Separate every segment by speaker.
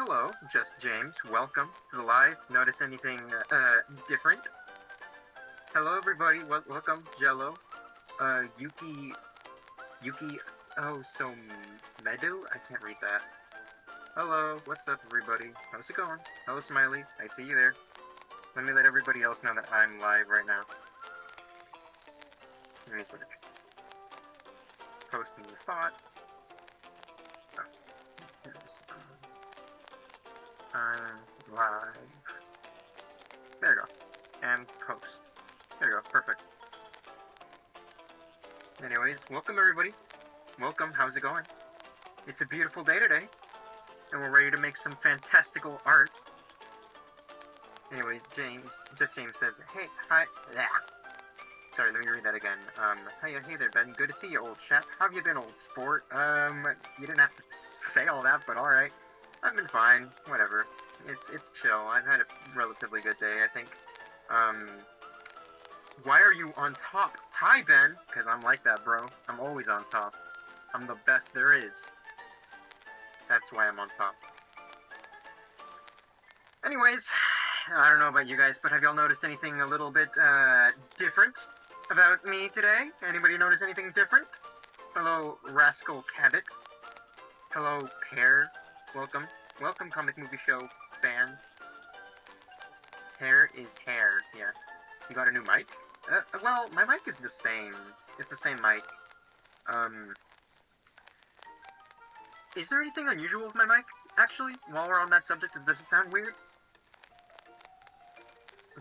Speaker 1: Hello, just James. Welcome to the live. Notice anything different? Hello, everybody. Welcome, Jello. Yuki. Oh, so Medu. I can't read that. Hello, what's up, everybody? How's it going? Hello, Smiley. I see you there. Let me let everybody else know that I'm live right now. Let me search. Post a new thought. Oh, here it is. I'm live. There you go. And post. There you go. Perfect. Anyways, welcome everybody. Welcome. How's it going? It's a beautiful day today, and we're ready to make some fantastical art. Anyways, James says, hey, hi. Yeah. Sorry, let me read that again. Hey there, Ben. Good to see you, old chap. How have you been, old sport? You didn't have to say all that, but alright. I've been fine. Whatever. It's chill. I've had a relatively good day, I think. Why are you on top? Hi, Ben! Because I'm like that, bro. I'm always on top. I'm the best there is. That's why I'm on top. Anyways, I don't know about you guys, but have y'all noticed anything a little bit, different about me today? Anybody notice anything different? Hello, Rascal Cabot. Hello, Pear. Welcome. Welcome, Comic Movie Show fan. Hair is hair, yeah. You got a new mic? Well, my mic is the same. It's the same mic. Is there anything unusual with my mic, actually? While we're on that subject, does it sound weird?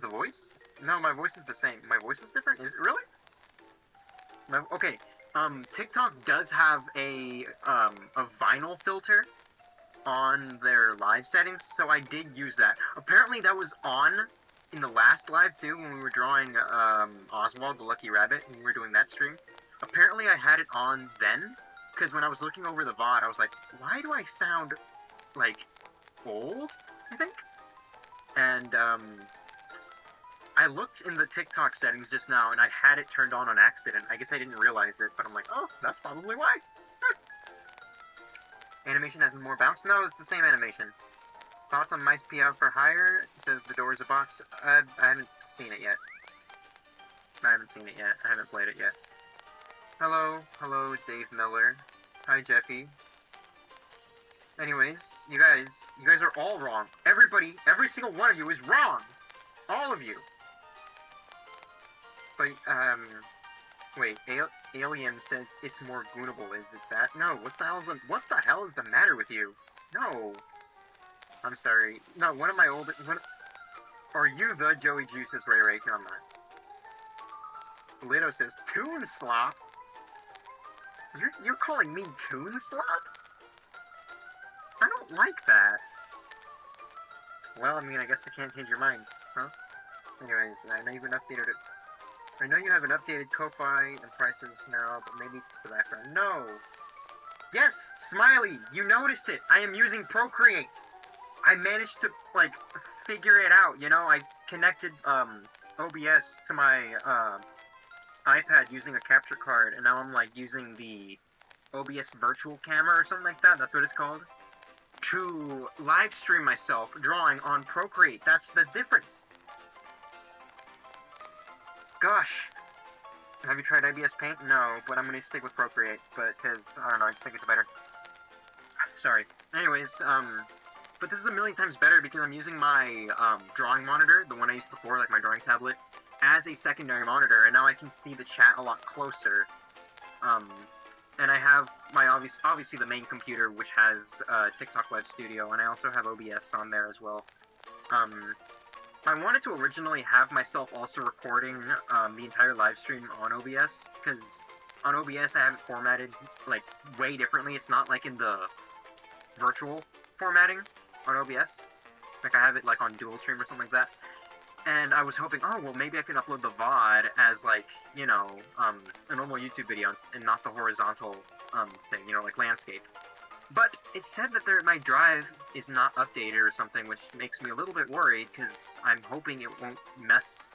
Speaker 1: The voice? No, my voice is the same. My voice is different? Is it really? Okay, TikTok does have a vinyl filter on their live settings, so I did use that. Apparently that was on in the last live too, when we were drawing Oswald the Lucky Rabbit, when we were doing that stream. Apparently I had it on then, because when I was looking over the VOD, I was like, why do I sound, like, old, I think? And, I looked in the TikTok settings just now, and I had it turned on accident. I guess I didn't realize it, but I'm like, oh, that's probably why. Animation has more bounce? No, it's the same animation. Thoughts on Mice P out for hire? It says the door is a box. I haven't seen it yet. I haven't played it yet. Hello, Dave Miller. Hi, Jeffy. Anyways, you guys are all wrong. Everybody, every single one of you is wrong. All of you. But, wait, Alien says it's more goonable. Is it that? No, what the hell is the matter with you? No. I'm sorry. No, one of my old... Are you the Joey Juices Ray Ray? I'm not. Lito says, Toon Slop? You're calling me Toon Slop? I don't like that. Well, I mean, I guess I can't change your mind, huh? Anyways, I know you've been updated it. I know you have an updated Ko-Fi and prices now, but maybe it's the background. No! Yes! Smiley! You noticed it! I am using Procreate! I managed to, like, figure it out, you know? I connected, OBS to my, iPad using a capture card, and now I'm, like, using the OBS virtual camera or something like that, that's what it's called, to live stream myself drawing on Procreate. That's the difference. Gosh. Have you tried IBS Paint? No, but I'm gonna stick with Procreate, but, cause, I don't know, I just think it's better. Sorry. Anyways, but this is a million times better because I'm using my, drawing monitor, the one I used before, like my drawing tablet, as a secondary monitor, and now I can see the chat a lot closer. And I have my, obviously the main computer, which has, TikTok Live Studio, and I also have OBS on there as well. I wanted to originally have myself also recording the entire live stream on OBS, because on OBS I have it formatted, like, way differently. It's not like in the virtual formatting on OBS. Like, I have it, like, on dual stream or something like that. And I was hoping, oh, well, maybe I can upload the VOD as, like, you know, a normal YouTube video and not the horizontal, thing, you know, like landscape. But it said that my drive is not updated or something, which makes me a little bit worried, because I'm hoping it won't mess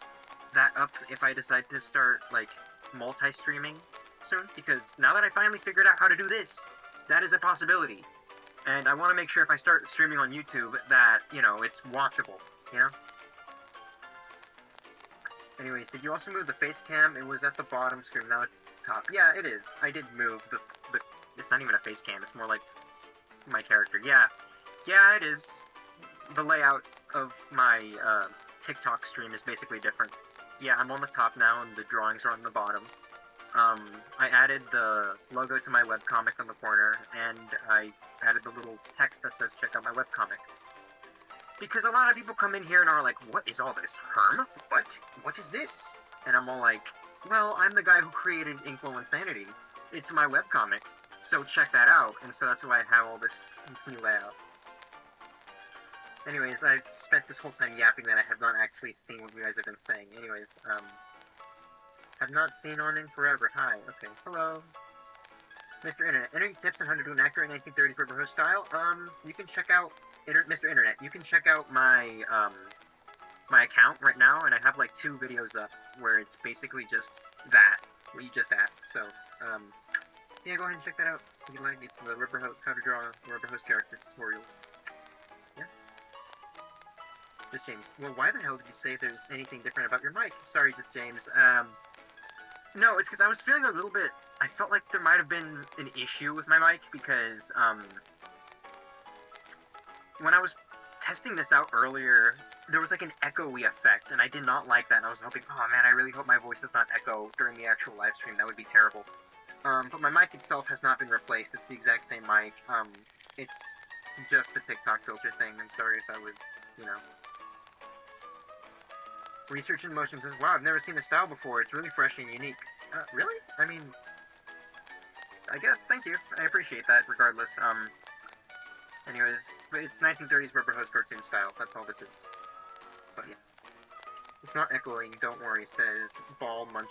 Speaker 1: that up if I decide to start, like, multi-streaming soon, because now that I finally figured out how to do this, that is a possibility. And I want to make sure if I start streaming on YouTube that, you know, it's watchable, you know? Anyways, did you also move the face cam? It was at the bottom screen, now it's top. Yeah, it is. I did move the it's not even a face cam, it's more like my character. Yeah, it is. The layout of my TikTok stream is basically different. Yeah, I'm on the top now, and the drawings are on the bottom. I added the logo to my webcomic on the corner, and I added the little text that says, check out my webcomic. Because a lot of people come in here and are like, what is all this? Herm? What? What is this? And I'm all like, well, I'm the guy who created Inkwell Insanity. It's my webcomic, so check that out. And so that's why I have all this new layout. Anyways, I've spent this whole time yapping that I have not actually seen what you guys have been saying. Anyways, have not seen on in forever. Hi. Okay. Hello. Mr. Internet. Any tips on how to do an accurate 1930s River Host style? You can check out Mr. Internet. You can check out my my account right now, and I have like 2 videos up where it's basically just that what you just asked. So, yeah, go ahead and check that out. If you like, it's the River Host, how to draw a River Host character tutorial. Yeah. Just James. Well, why the hell did you say there's anything different about your mic? Sorry, just James. No, it's because I was feeling a little bit. I felt like there might have been an issue with my mic because when I was testing this out earlier, there was like an echoey effect, and I did not like that. And I was hoping, oh man, I really hope my voice does not echo during the actual live stream. That would be terrible. But my mic itself has not been replaced. It's the exact same mic. It's just the TikTok filter thing. I'm sorry if that was, you know. Research in Motion says, wow, I've never seen this style before. It's really fresh and unique. Really? I mean, I guess. Thank you. I appreciate that, regardless. Anyways, it's 1930s Rubber Hose cartoon style. That's all this is. But yeah. It's not echoing, don't worry, says Ball Munch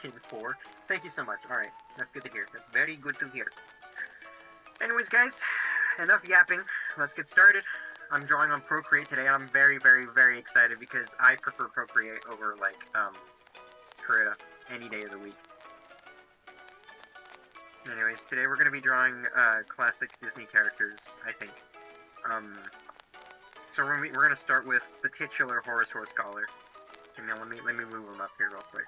Speaker 1: King 4. Thank you so much. Alright, that's good to hear. That's very good to hear. Anyways, guys, enough yapping. Let's get started. I'm drawing on Procreate today, and I'm very, very, very excited because I prefer Procreate over, like, Krita any day of the week. Anyways, today we're going to be drawing, classic Disney characters, I think. So we're going to start with the titular Horus Scholar. Let me move him up here real quick.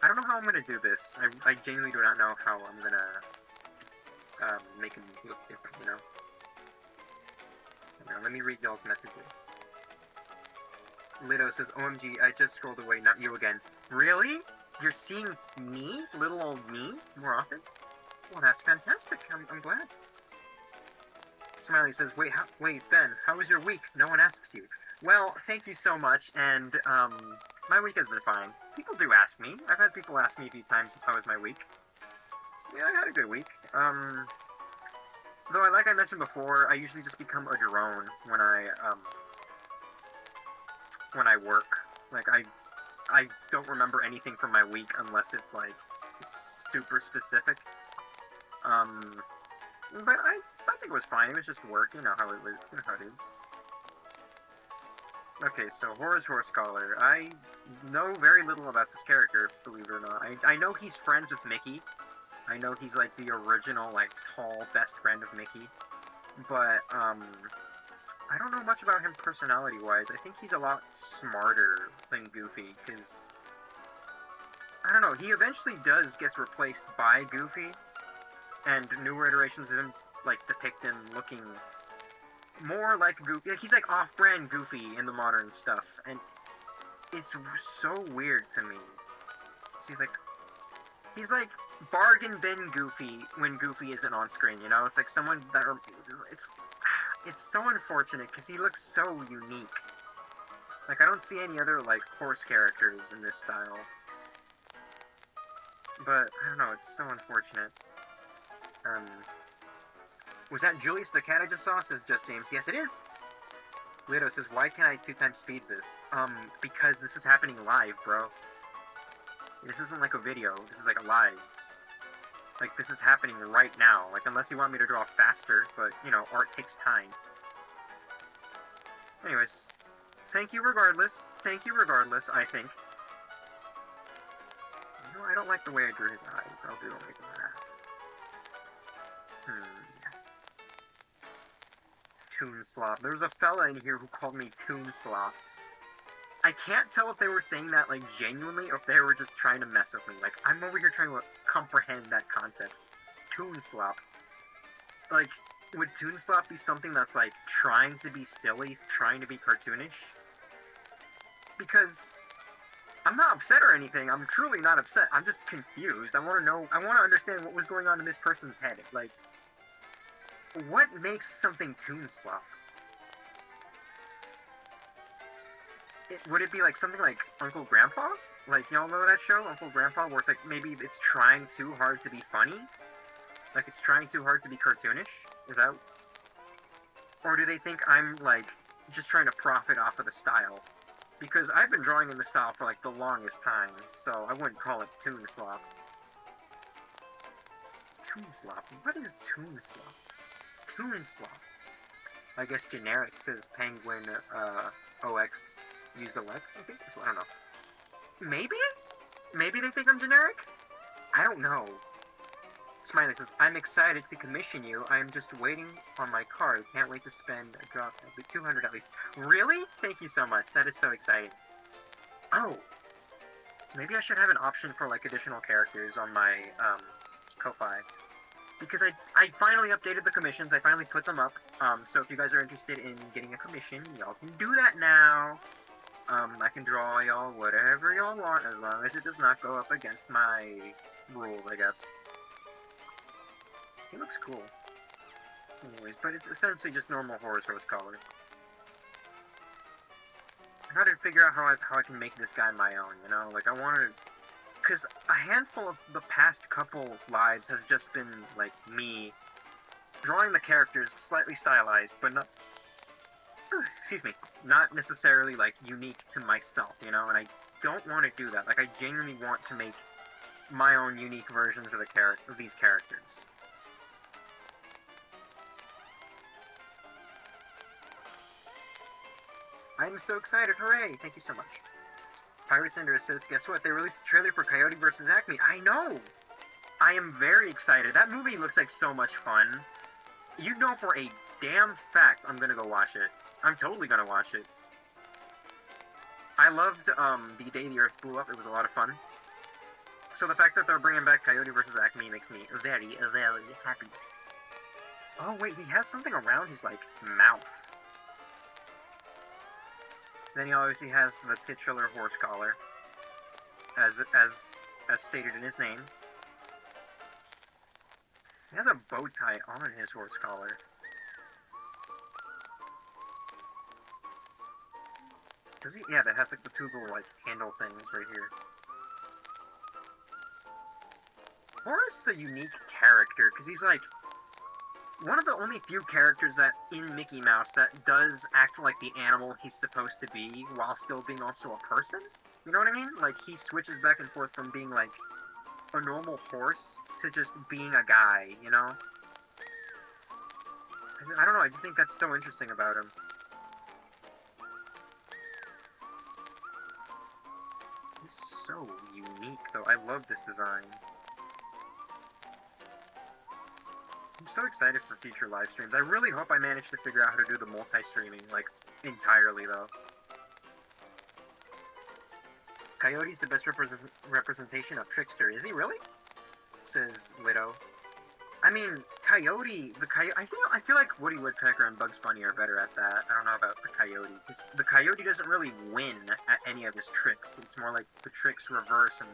Speaker 1: I don't know how I'm going to do this. I genuinely do not know how I'm going to, make him look different, you know? Now, let me read y'all's messages. Lido says, OMG, I just scrolled away, not you again. Really? You're seeing me? Little old me? More often? Well, that's fantastic. I'm glad. Smiley says, wait, Ben, how was your week? No one asks you. Well, thank you so much, and, my week has been fine. People do ask me. I've had people ask me a few times how was my week. Yeah, I had a good week. Though, like I mentioned before, I usually just become a drone when I work. Like, I don't remember anything from my week unless it's, like, super specific. But I think it was fine. It was just work, you know how it was, you know how it is. Okay, so Horus Scholar. I know very little about this character, believe it or not. I know he's friends with Mickey. I know he's, like, the original, like, tall best friend of Mickey. But, I don't know much about him personality-wise. I think he's a lot smarter than Goofy, because, I don't know, he eventually gets replaced by Goofy, and newer iterations of him, like, depict him looking more like Goofy. He's, like, off-brand Goofy in the modern stuff, and it's so weird to me. He's like bargain bin Goofy when Goofy isn't on screen, you know? It's like someone that it's so unfortunate because he looks so unique. Like, I don't see any other, like, horse characters in this style. But, I don't know, it's so unfortunate. Was that Julius the cat I just saw? Says Just James. Yes, it is! Lido says, why can't I 2x speed this? Because this is happening live, bro. This isn't like a video, this is like a live. Like, this is happening right now. Like, unless you want me to draw faster, but, you know, art takes time. Anyways, thank you regardless. Thank you regardless, I think. No, I don't like the way I drew his eyes. I'll do it like that. Toonslop. There was a fella in here who called me Toonslop. I can't tell if they were saying that, like, genuinely, or if they were just trying to mess with me. Like, I'm over here trying to comprehend that concept. Toonslop. Like, would Toonslop be something that's, like, trying to be silly, trying to be cartoonish? Because I'm not upset or anything. I'm truly not upset. I'm just confused. I want to know, I want to understand what was going on in this person's head. Like, what makes something Toonslop? Would it be like something like Uncle Grandpa? Like, y'all know that show, Uncle Grandpa, where it's like maybe it's trying too hard to be funny? Like it's trying too hard to be cartoonish? Is that... Or do they think I'm, like, just trying to profit off of the style? Because I've been drawing in the style for, like, the longest time, so I wouldn't call it Toonslop. Toonslop? What is Toonslop? Toonslop. I guess generic says Penguin, OX, use Alex, I think? I don't know. Maybe? Maybe they think I'm generic? I don't know. Smiley says, I'm excited to commission you. I'm just waiting on my card. Can't wait to spend a drop at 200 at least. Really? Thank you so much. That is so exciting. Oh. Maybe I should have an option for, like, additional characters on my, Ko-Fi. Because I finally updated the commissions. I finally put them up. So if you guys are interested in getting a commission, y'all can do that now. I can draw y'all whatever y'all want, as long as it does not go up against my rules, I guess. He looks cool. Anyways, but it's essentially just normal horse color. I gotta figure out how I can make this guy my own, you know? Like, I wanted... Because a handful of the past couple lives has just been, like, me drawing the characters slightly stylized, but not... Excuse me. Not necessarily, like, unique to myself, you know? And I don't want to do that. Like, I genuinely want to make my own unique versions of these characters. I'm so excited. Hooray! Thank you so much. Pirate Cinder says, guess what? They released a trailer for Coyote vs. Acme. I know! I am very excited. That movie looks like so much fun. You know for a damn fact I'm gonna go watch it. I'm totally gonna watch it. I loved, The Day the Earth Blew Up. It was a lot of fun. So the fact that they're bringing back Coyote vs. Acme makes me very, very happy. Oh, wait, he has something around his, like, mouth. Then he obviously has the titular horse collar, as stated in his name. He has a bow tie on his horse collar. Does he? Yeah, that has like the two little like handle things right here. Horace is a unique character because he's like one of the only few characters that in Mickey Mouse that does act like the animal he's supposed to be while still being also a person. You know what I mean? Like he switches back and forth from being like a normal horse to just being a guy, you know? I don't know, I just think that's so interesting about him. He's so unique, though. I love this design. I'm so excited for future live streams. I really hope I manage to figure out how to do the multi-streaming, like, entirely, though. Coyote's the best representation of Trickster. Is he really? Says Widow. I mean, Coyote, I feel like Woody Woodpecker and Bugs Bunny are better at that. I don't know about the Coyote. The Coyote doesn't really win at any of his tricks. It's more like the tricks reverse and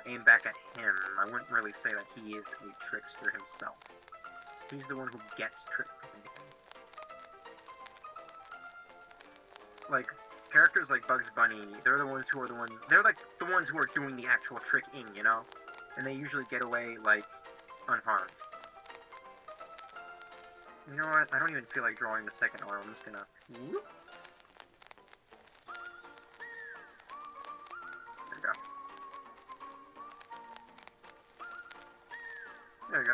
Speaker 1: aim back at him. I wouldn't really say that he is a trickster himself. He's the one who gets tricked. Like, characters like Bugs Bunny, they're like the ones who are doing the actual tricking, you know? And they usually get away, like, unharmed. You know what? I don't even feel like drawing the second arm. I'm just gonna... Whoop. There we go. There we go.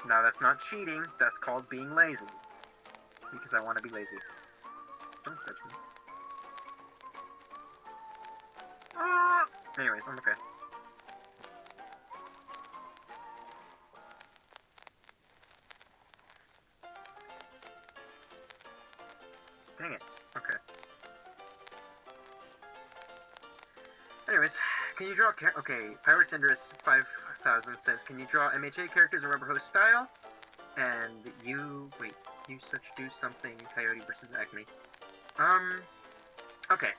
Speaker 1: Now that's not cheating. That's called being lazy. Because I want to be lazy. Don't touch me. Ah! Anyways, I'm okay. Dang it. Okay. Anyways, can you draw okay, Pirate Cindrus 5000 says, can you draw MHA characters in Rubber Hose style? And you such do something, Coyote versus Acme. Okay.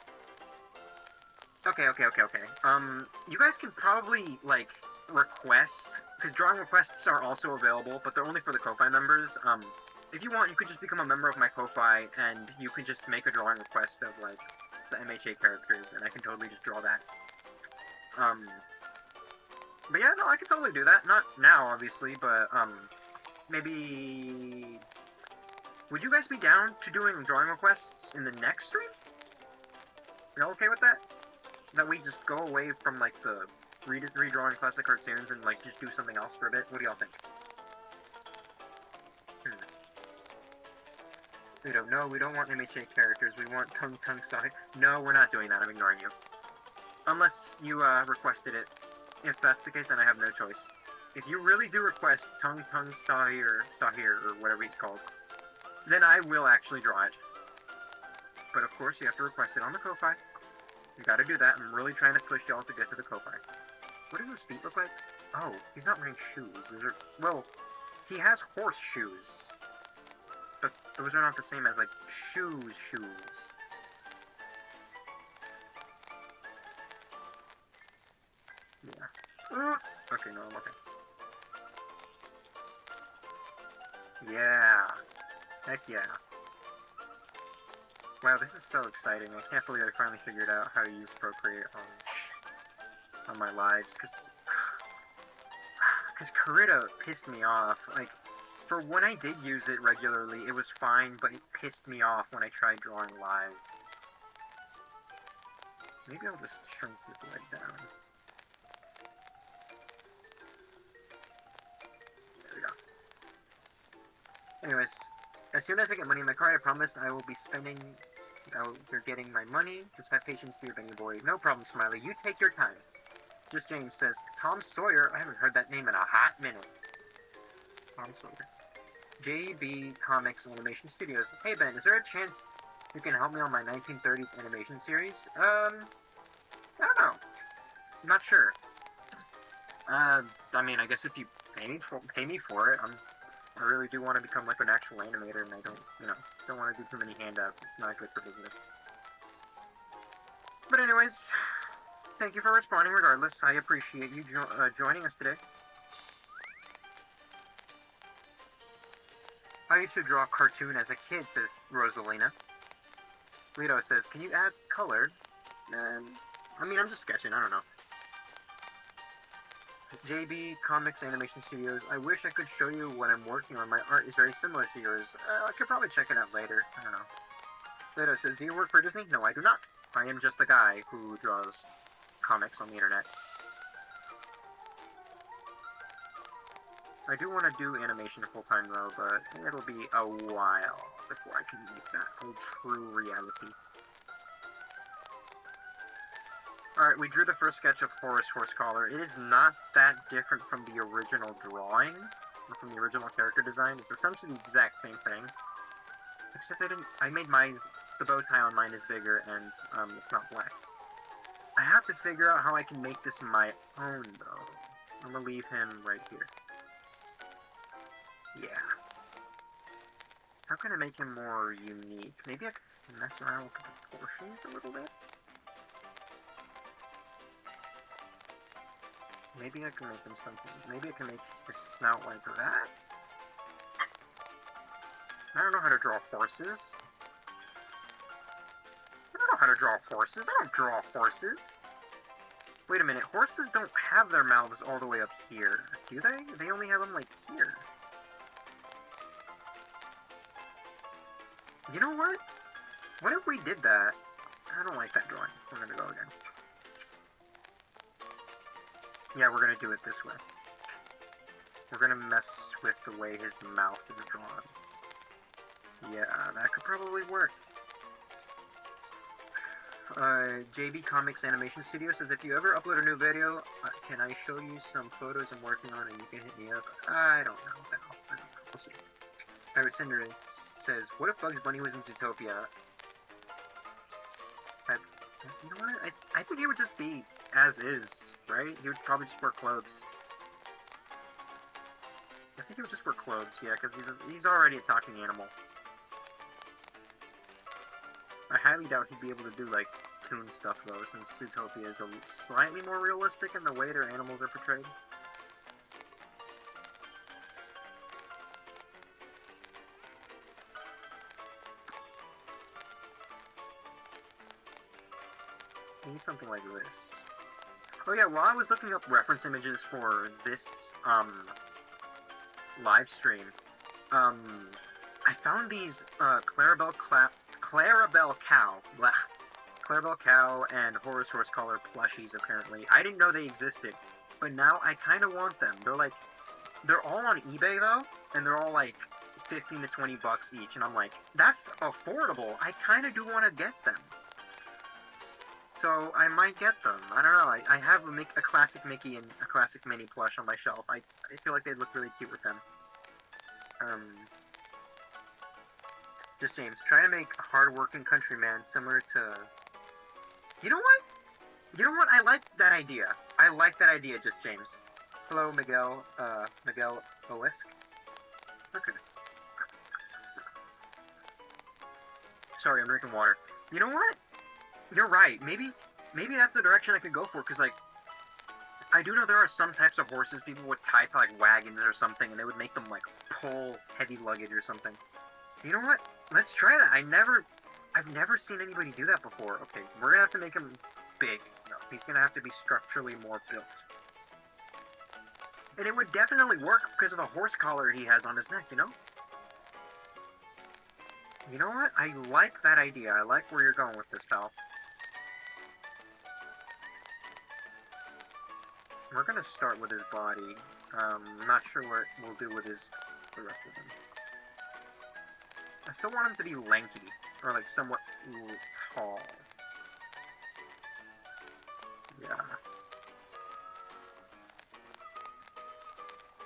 Speaker 1: You guys can probably, like, request, because drawing requests are also available, but they're only for the Ko-Fi members. If you want, you could just become a member of my Ko-Fi, and you can just make a drawing request of, like, the MHA characters, and I can totally just draw that. But yeah, no, I can totally do that. Not now, obviously, but, maybe... Would you guys be down to doing drawing requests in the next stream? Y'all okay with that? That we just go away from, like, the redrawing classic cartoons and, like, just do something else for a bit? What do y'all think? We don't know. We don't want MHA characters. We want Tung Sai. No, we're not doing that. I'm ignoring you. Unless you, requested it. If that's the case, then I have no choice. If you really do request Tung Sahir, or whatever he's called, then I will actually draw it. But of course, you have to request it on the Ko-Fi. You gotta do that. I'm really trying to push y'all to get to the Ko-Fi. What do his feet look like? Oh, he's not wearing shoes. Well, he has horse shoes. But those are not the same as, like, shoes. Yeah. Okay, no, I'm okay. Yeah. Heck yeah. Wow, this is so exciting. I can't believe I finally figured out how to use Procreate on my lives, because Corita pissed me off. Like, for when I did use it regularly, it was fine, but it pissed me off when I tried drawing live. Maybe I'll just shrink this leg down. There we go. Anyways, as soon as I get money in my card, I promise I will be spending... you're getting my money. Just have patience, dear Benny boy. No problem, Smiley. You take your time. Just James says, Tom Sawyer? I haven't heard that name in a hot minute. Tom Sawyer. JB Comics Animation Studios. Hey Ben, is there a chance you can help me on my 1930s animation series? I don't know. I'm not sure. I mean, I guess if you pay me for it, I really do want to become, like, an actual animator, and I don't, don't want to do too many handouts. It's not good for business. But anyways, thank you for responding regardless. I appreciate you joining us today. I used to draw a cartoon as a kid, says Rosalina. Rito says, can you add color? I mean, I'm just sketching, I don't know. JB Comics Animation Studios. I wish I could show you what I'm working on. My art is very similar to yours. I could probably check it out later. I don't know. Leto says, do you work for Disney? No, I do not. I am just a guy who draws comics on the internet. I do want to do animation full-time though, but it'll be a while before I can meet that true reality. Alright, we drew the first sketch of Horace Horsecollar. It is not that different from the original drawing, or from the original character design. It's essentially the exact same thing. Except I made the bow tie on mine is bigger, and, it's not black. I have to figure out how I can make this my own, though. I'm gonna leave him right here. Yeah. How can I make him more unique? Maybe I can mess around with the proportions a little bit? Maybe I can make him something. Maybe I can make his snout like that? I don't know how to draw horses. I don't know how to draw horses. I don't draw horses. Wait a minute. Horses don't have their mouths all the way up here, do they? They only have them, like, here. You know what? What if we did that? I don't like that drawing. We're gonna go again. Yeah, we're gonna do it this way. We're gonna mess with the way his mouth is drawn. Yeah, that could probably work. JB Comics Animation Studio says, if you ever upload a new video, can I show you some photos I'm working on and you can hit me up? I don't know. We'll see. Pirate Cindrus says, what if Bugs Bunny was in Zootopia? You know what? I think he would just be as is, right? He would probably just wear clothes. I think he would just wear clothes, yeah, because he's already a talking animal. I highly doubt he'd be able to do, like, toon stuff, though, since Zootopia is slightly more realistic in the way their animals are portrayed. Maybe something like this. Oh yeah, while I was looking up reference images for this, live stream, I found these, Clarabelle Cow and Horus Horse Collar plushies, apparently. I didn't know they existed, but now I kinda want them. They're all on eBay, though, and they're all, like, 15 to 20 bucks each, and I'm like, that's affordable. I kinda do want to get them. So, I might get them. I don't know. I have a classic Mickey and a classic Minnie plush on my shelf. I feel like they'd look really cute with them. Just James, try to make a hard-working countryman similar to... You know what? You know what? I like that idea. I like that idea, Just James. Hello, Miguel Oisk. Okay. Sorry, I'm drinking water. You know what? You're right. Maybe that's the direction I could go for, because, like, I do know there are some types of horses people would tie to, like, wagons or something, and they would make them, like, pull heavy luggage or something. You know what? Let's try that. I've never seen anybody do that before. Okay, we're gonna have to make him big. No, he's gonna have to be structurally more built. And it would definitely work because of the horse collar he has on his neck, you know? You know what? I like that idea. I like where you're going with this, pal. We're gonna start with his body. I'm not sure what we'll do with the rest of him. I still want him to be lanky, or like somewhat tall. Yeah.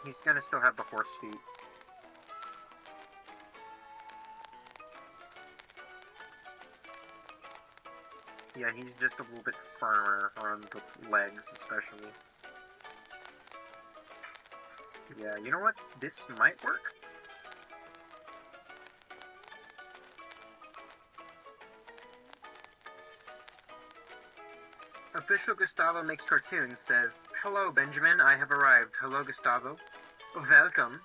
Speaker 1: He's gonna still have the horse feet. Yeah, he's just a little bit firmer on the legs, especially. Yeah, you know what? This might work. Official Gustavo Makes Cartoons says, hello, Benjamin, I have arrived. Hello, Gustavo. Welcome.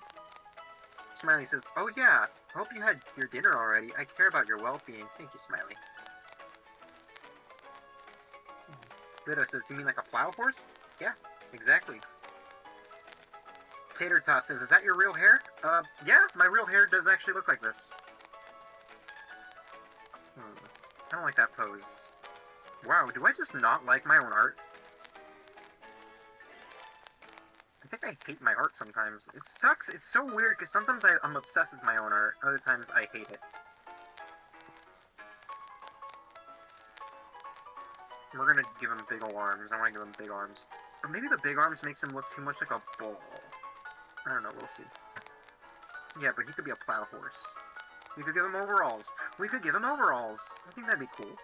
Speaker 1: Smiley says, oh yeah, hope you had your dinner already. I care about your well-being. Thank you, Smiley. Lido says, you mean like a plow horse? Yeah, exactly. Tater Tot says, is that your real hair? Yeah, my real hair does actually look like this. I don't like that pose. Wow, do I just not like my own art? I think I hate my art sometimes. It sucks. It's so weird, because sometimes I'm obsessed with my own art. Other times I hate it. We're gonna give him big ol' arms. I want to give him big arms. Or maybe the big arms makes him look too much like a bull. I don't know, we'll see. Yeah, but he could be a plow horse. We could give him overalls. We could give him overalls. I think that'd be cool.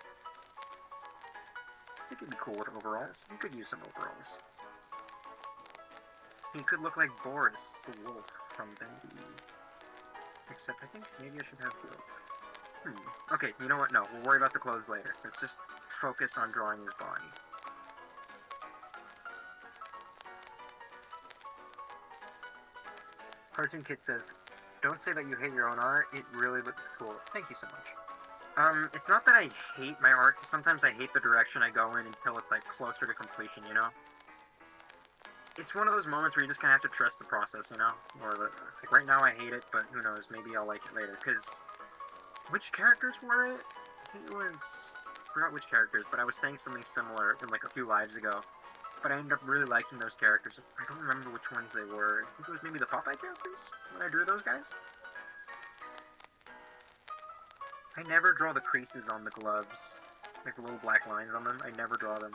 Speaker 1: I think it'd be cool with overalls. We could use some overalls. He could look like Boris, the wolf from Bendy. Except I think maybe I should have the... Okay, you know what? No, we'll worry about the clothes later. Let's just focus on drawing his body. Cartoon Kid says, don't say that you hate your own art, it really looks cool. Thank you so much. It's not that I hate my art, sometimes I hate the direction I go in until it's, like, closer to completion, you know? It's one of those moments where you just kind of have to trust the process, you know? Like, right now I hate it, but who knows, maybe I'll like it later, because... Which characters were it? I think it was... I forgot which characters, but I was saying something similar in, like, a few lives ago. But I ended up really liking those characters. I don't remember which ones they were. I think it was maybe the Popeye characters when I drew those guys. I never draw the creases on the gloves. Like the little black lines on them. I never draw them.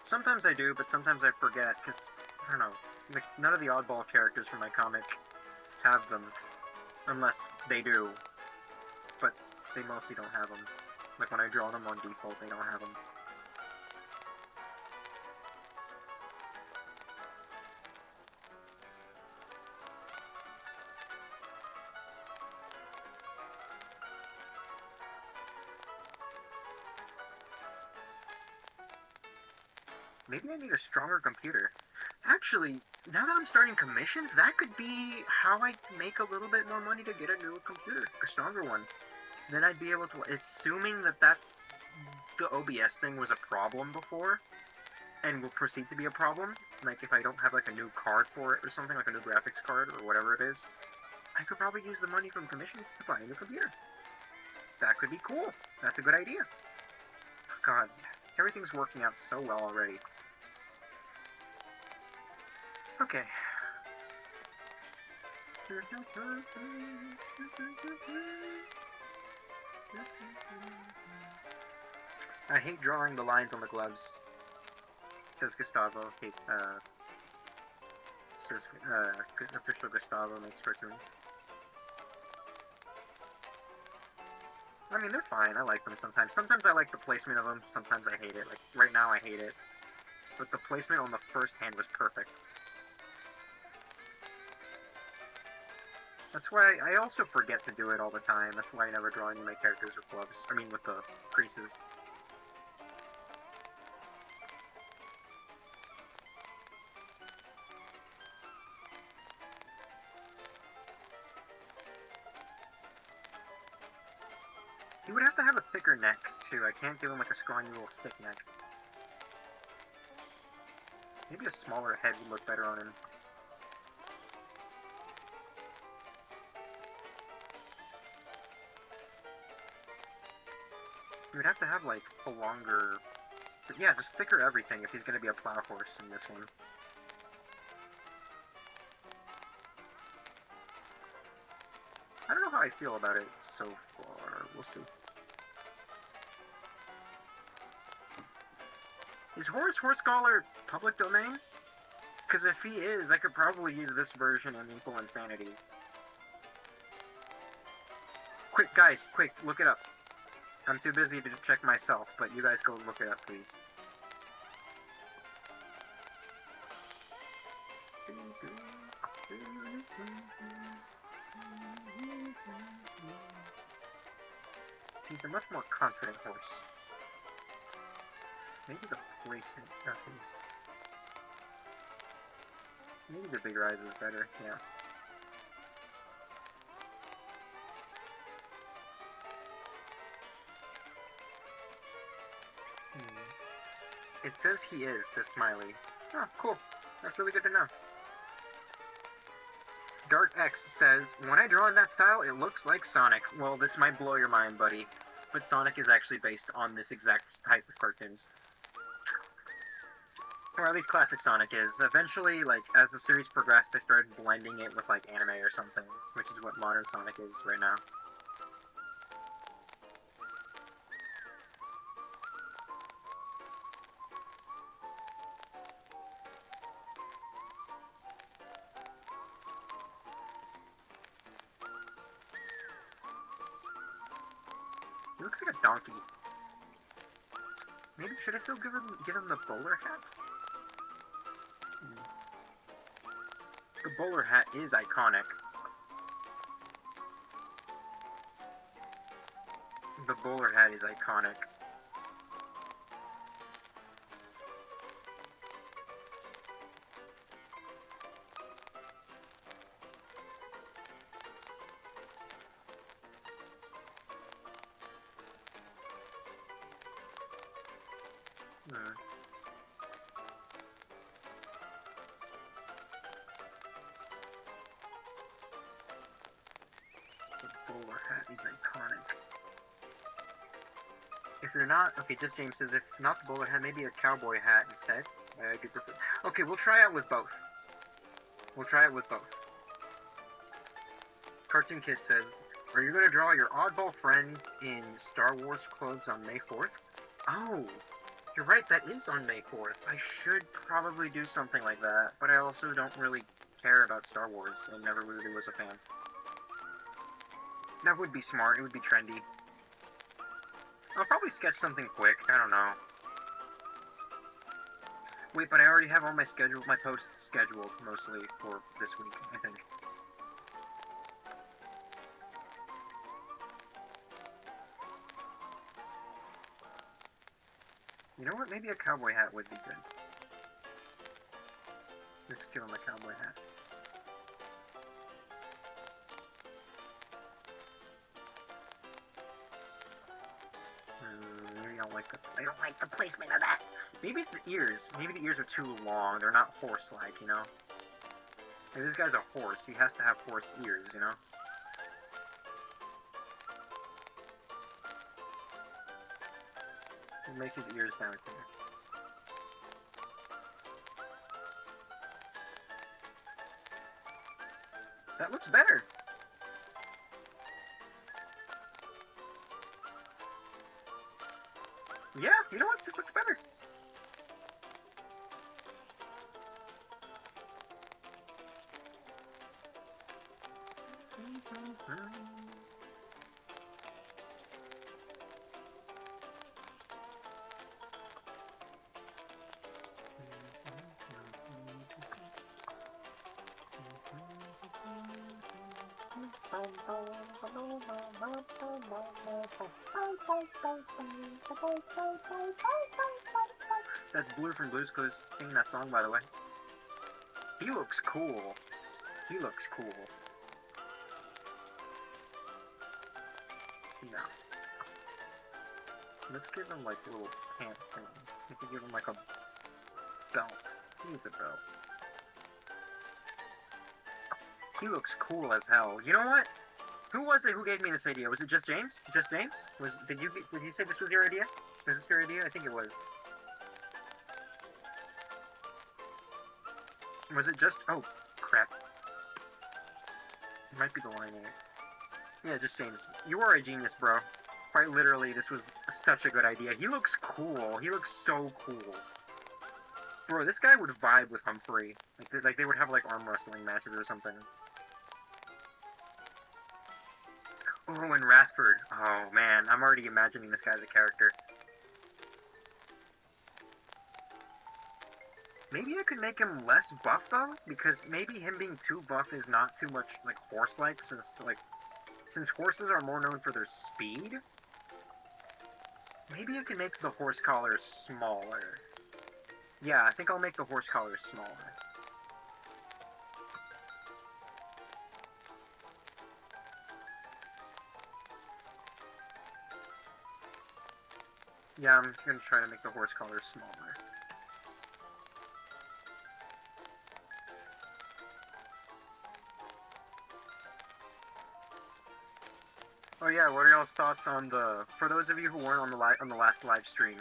Speaker 1: Sometimes I do, but sometimes I forget, because, I don't know, like, none of the oddball characters from my comic have them. Unless they do. but they mostly don't have them. Like, when I draw them on default, they don't have them. Maybe I need a stronger computer. Actually, now that I'm starting commissions, that could be how I make a little bit more money to get a newer computer, a stronger one. Then I'd be able to, assuming that the OBS thing was a problem before, and will proceed to be a problem, like if I don't have like a new card for it or something, like a new graphics card or whatever it is, I could probably use the money from commissions to buy a new computer. That could be cool. That's a good idea. God, everything's working out so well already. Okay. I hate drawing the lines on the gloves, says Gustavo. Says official Gustavo makes cartoons. I mean, they're fine. I like them sometimes. Sometimes I like the placement of them. Sometimes I hate it. Like, right now I hate it. But the placement on the first hand was perfect. That's why I also forget to do it all the time. That's why I never draw any of my characters with gloves. I mean, with the creases. He would have to have a thicker neck, too. I can't give him like a scrawny little stick neck. Maybe a smaller head would look better on him. He would have to have like a longer... Yeah, just thicker everything if he's going to be a plow horse in this one. I don't know how I feel about it so far. We'll see. Is Horace Horsecaller public domain? Because if he is, I could probably use this version in Inkwell Insanity. Quick, guys, quick, look it up. I'm too busy to check myself, but you guys go look it up, please. He's a much more confident horse. Maybe the placement of his... Maybe the bigger eyes is better, yeah. It says he is, says Smiley. Oh, cool. That's really good to know. Dark X says, when I draw in that style, it looks like Sonic. Well, this might blow your mind, buddy. But Sonic is actually based on this exact type of cartoons. Or at least classic Sonic is. Eventually, like, as the series progressed, they started blending it with, like, anime or something. Which is what modern Sonic is right now. He looks like a donkey. Maybe should I still give him the bowler hat? The bowler hat is iconic. The bowler hat is iconic. The bowler hat is iconic. If you're not, okay, just James says, if not the bowler hat, maybe a cowboy hat instead. I do prefer. Okay, we'll try out with both. We'll try it with both. Cartoon Kid says, are you going to draw your oddball friends in Star Wars clothes on May 4th? Oh, you're right, that is on May 4th. I should probably do something like that, but I also don't really care about Star Wars and never really was a fan. That would be smart. It would be trendy. I'll probably sketch something quick. I don't know. Wait, but I already have all my posts scheduled, mostly, for this week, I think. You know what? Maybe a cowboy hat would be good. Let's give him a cowboy hat. Maybe I don't like the placement of that. Maybe it's the ears. Maybe the ears are too long. They're not horse-like, you know? Maybe this guy's a horse. He has to have horse ears, you know? We'll make his ears down here. That looks better. Yeah, you know what? This looks better. That's Blue from Blue's Clues singing that song, by the way. He looks cool. He looks cool. No. Let's give him like a little pant thing. We can give him like a belt. He needs a belt. He looks cool as hell. You know what? Who was it who gave me this idea? Was it just James? Just James? Did you say this was your idea? Was this your idea? I think it was. Was it just... Oh, crap. It might be the line here. Yeah, just James. You are a genius, bro. Quite literally, this was such a good idea. He looks cool. He looks so cool. Bro, this guy would vibe with Humphrey. Like they would have, like, arm wrestling matches or something. Oh, and Rathford. Oh, man. I'm already imagining this guy as a character. Maybe I could make him less buff, though? Because maybe him being too buff is not too much, like, horse-like, since horses are more known for their speed. Maybe I can make the horse collar smaller. Yeah, I think I'll make the horse collar smaller. Yeah, I'm gonna try to make the horse collar smaller. Oh yeah, what are y'all's thoughts on the... For those of you who weren't on the last live stream,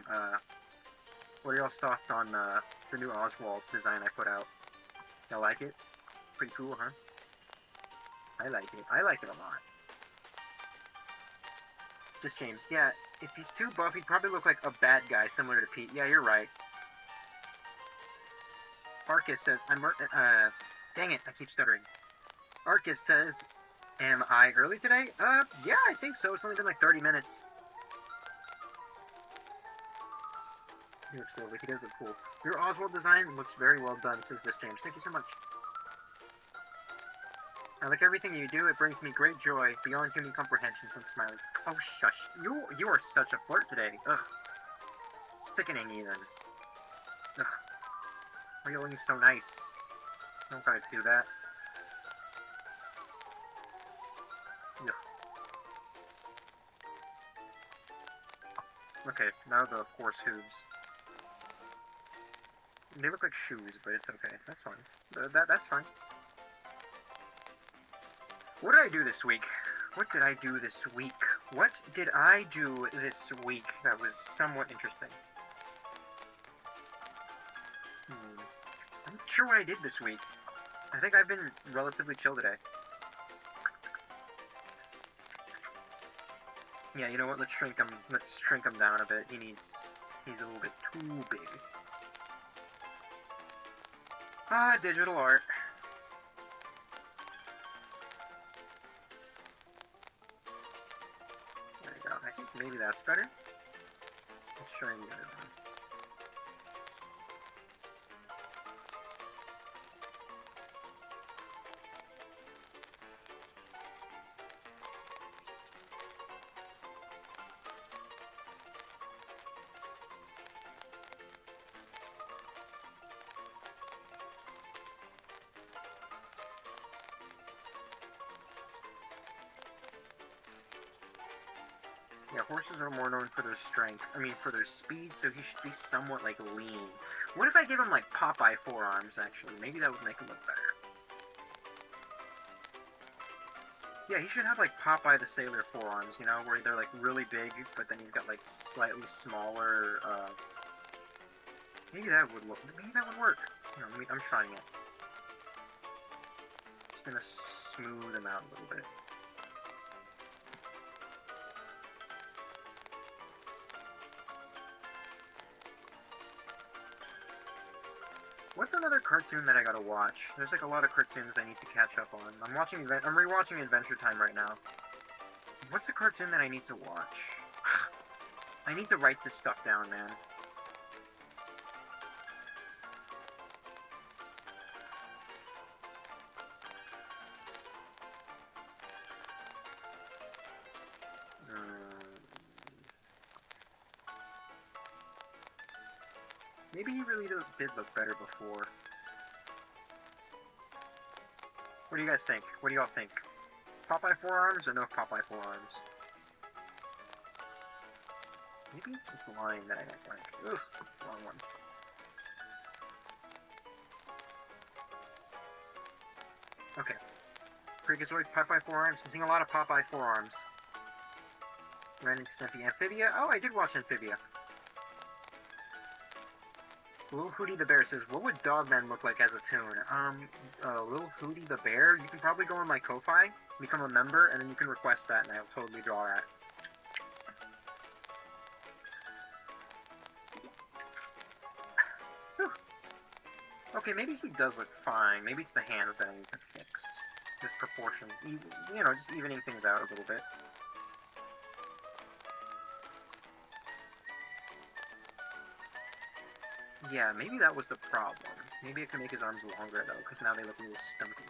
Speaker 1: what are y'all's thoughts on the new Oswald design I put out? Y'all like it? Pretty cool, huh? I like it. I like it a lot. Just James. Yeah, if he's too buff, he'd probably look like a bad guy similar to Pete. Yeah, you're right. Arcus says, dang it, I keep stuttering. Arcus says, am I early today? Yeah, I think so. It's only been like 30 minutes. He looks lovely. He does look cool. Your Oswald design looks very well done, says this James. Thank you so much. I like everything you do. It brings me great joy beyond human comprehension. Some smiling. Oh, shush. You are such a flirt today. Ugh. Sickening, even. Ugh. Why are you looking so nice? You don't gotta do that. Ugh. Okay, now the horse hooves. They look like shoes, but it's okay. That's fine. That's fine. What did I do this week? What did I do this week? What did I do this week that was somewhat interesting? I'm not sure what I did this week. I think I've been relatively chill today. Yeah, you know what? Let's shrink him down a bit. He's a little bit too big. Ah, digital art. think maybe that's better. Let's try the other one. Yeah, horses are more known for their strength. I mean, for their speed, so he should be somewhat, like, lean. What if I give him, like, Popeye forearms, actually? Maybe that would make him look better. Yeah, he should have, like, Popeye the Sailor forearms, you know, where they're, like, really big, but then he's got, like, slightly smaller, maybe that would work. You know, I'm trying it. Just gonna smooth him out a little bit. What's another cartoon that I gotta watch? There's like a lot of cartoons I need to catch up on. I'm rewatching Adventure Time right now. What's a cartoon that I need to watch? I need to write this stuff down, man. Maybe he really did look better before. What do you guys think? What do y'all think? Popeye forearms or no Popeye forearms? Maybe it's this line that I don't like. Ugh, wrong one. Okay. Freakazoid, Popeye forearms. I'm seeing a lot of Popeye forearms. Ren and Stimpy. Amphibia? Oh, I did watch Amphibia. Little Hootie the Bear says, what would Dogman look like as a toon? Little Hootie the Bear? You can probably go on my Ko-Fi, become a member, and then you can request that, and I'll totally draw that. Whew. Okay, maybe he does look fine. Maybe it's the hands that I need to fix. Just proportion. You know, just evening things out a little bit. Yeah, maybe that was the problem. Maybe I can make his arms longer, though, because now they look a little stumpy.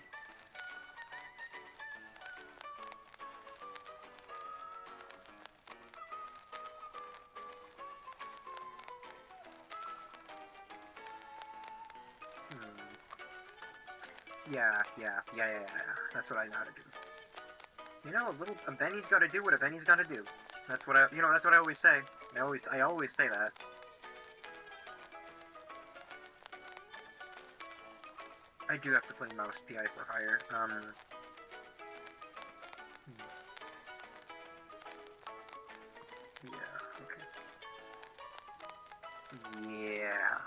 Speaker 1: Yeah. That's what I know how to do. You know, a Benny's gotta do what a Benny's gotta do. That's what that's what I always say. I always say that. I do have to play mouse PI for hire. Yeah, okay. Yeah.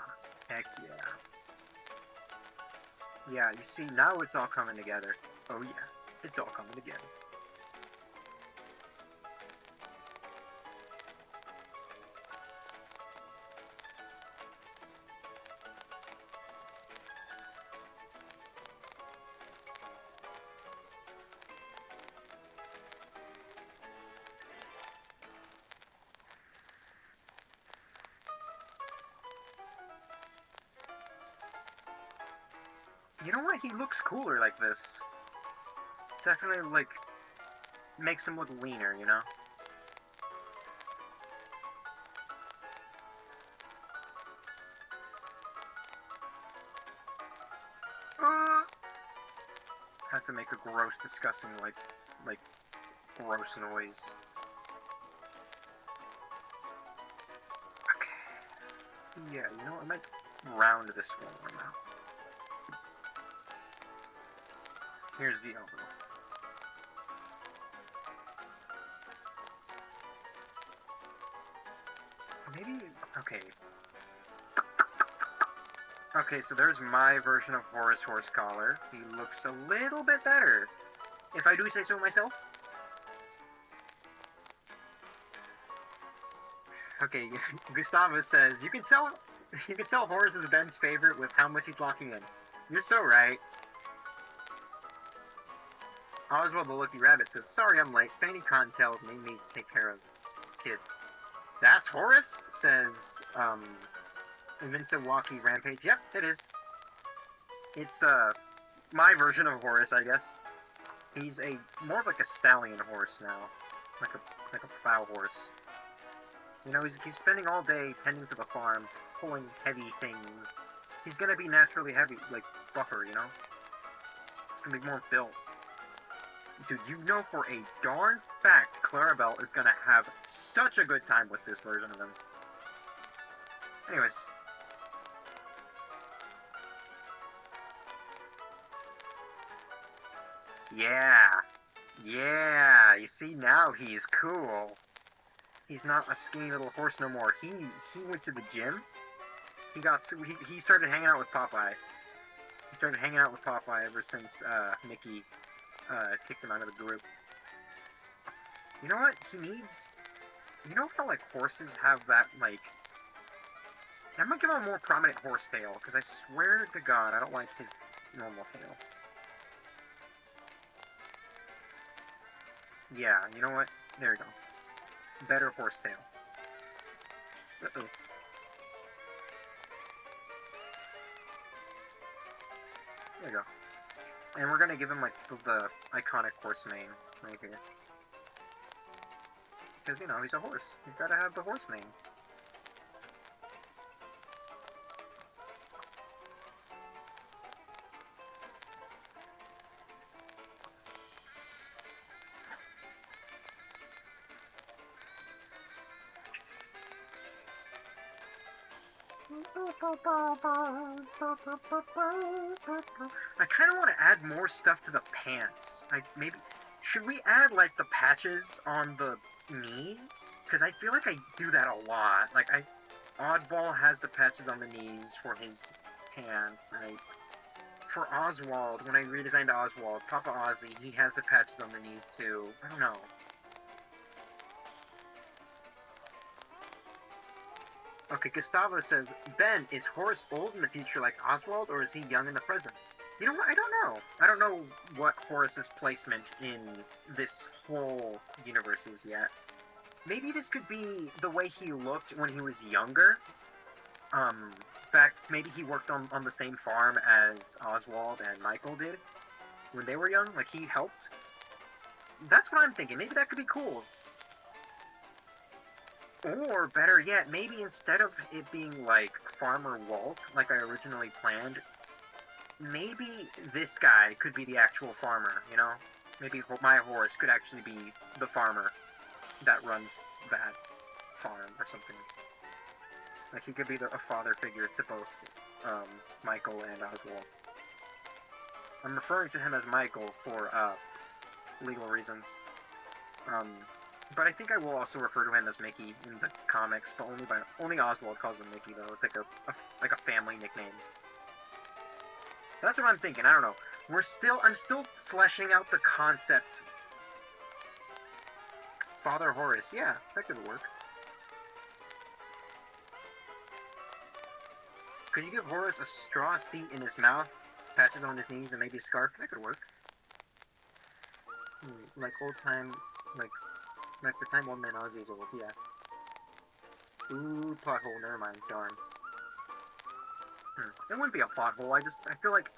Speaker 1: Heck yeah. Yeah, you see, now it's all coming together. Oh yeah, it's all coming together. You know what? He looks cooler like this. Definitely, like, makes him look leaner, you know? Had to make a gross, disgusting, like, gross noise. Okay. Yeah, you know what? I might round this one now. Here's the elbow. Maybe, okay. Okay, so there's my version of Horus Horse Collar. He looks a little bit better, if I do say so myself. Okay, Gustavo says, you can tell Horus is Ben's favorite with how much he's locking in. You're so right. Oswald the Lucky Rabbit says, sorry I'm late. Fanny Contel made me take care of kids. That's Horace, says, Invinciwalkie Rampage. Yep, it is. It's, my version of Horace, I guess. He's more of like a stallion horse now. Like a plow horse. You know, he's spending all day tending to the farm, pulling heavy things. He's gonna be naturally heavy, like, buffer, you know? It's gonna be more built. Dude, you know for a darn fact Clarabelle is gonna have such a good time with this version of him. Anyways. Yeah. Yeah, you see, now he's cool. He's not a skinny little horse no more. He went to the gym. He started hanging out with Popeye. He started hanging out with Popeye ever since Mickey kicked him out of the group. You know what he needs? You know how like horses have that like? I'm gonna give him a more prominent horse tail because I swear to God I don't like his normal tail. Yeah, you know what? There you go. Better horse tail. Uh-oh. There you go. And we're gonna give him, like, the iconic horse mane right here. Because, you know, he's a horse. He's gotta have the horse mane. I kind of want to add more stuff to the pants. Should we add like the patches on the knees? Because I feel like I do that a lot. Like Oddball has the patches on the knees for his pants. For Oswald, when I redesigned Oswald, Papa Ozzy, he has the patches on the knees too. I don't know. Okay, Gustavo says, Ben, is Horace old in the future like Oswald, or is he young in the present? You know what? I don't know. I don't know what Horace's placement in this whole universe is yet. Maybe this could be the way he looked when he was younger. Maybe he worked on the same farm as Oswald and Michael did when they were young. Like, he helped. That's what I'm thinking. Maybe that could be cool. Or, better yet, maybe instead of it being, like, Farmer Walt, like I originally planned, maybe this guy could be the actual farmer, you know? Maybe my horse could actually be the farmer that runs that farm or something. Like, he could be a father figure to both, Michael and Oswald. I'm referring to him as Michael for, legal reasons. But I think I will also refer to him as Mickey in the comics, but only Oswald calls him Mickey though. It's like a family nickname. That's what I'm thinking. I don't know. I'm still fleshing out the concept. Father Horace, yeah, that could work. Could you give Horace a straw seat in his mouth, patches on his knees, and maybe a scarf? That could work. Like old time, like the time old man Ozzy is old, yeah. Ooh, plot hole, never mind, darn. It wouldn't be a plot hole, I feel like,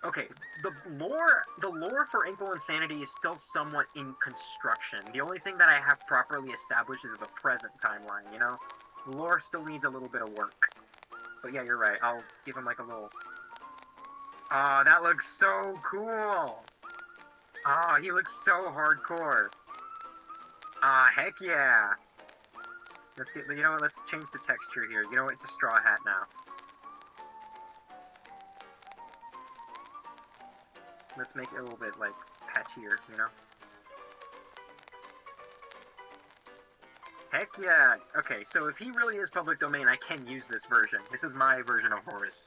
Speaker 1: okay, the lore for Inkwell Insanity is still somewhat in construction. The only thing that I have properly established is the present timeline, you know? The lore still needs a little bit of work. But yeah, you're right, I'll give him like a little... Ah, that looks so cool! Ah, he looks so hardcore! Ah, heck yeah! You know what, let's change the texture here. You know what, it's a straw hat now. Let's make it a little bit, like, patchier, you know? Heck yeah! Okay, so if he really is public domain, I can use this version. This is my version of Horace.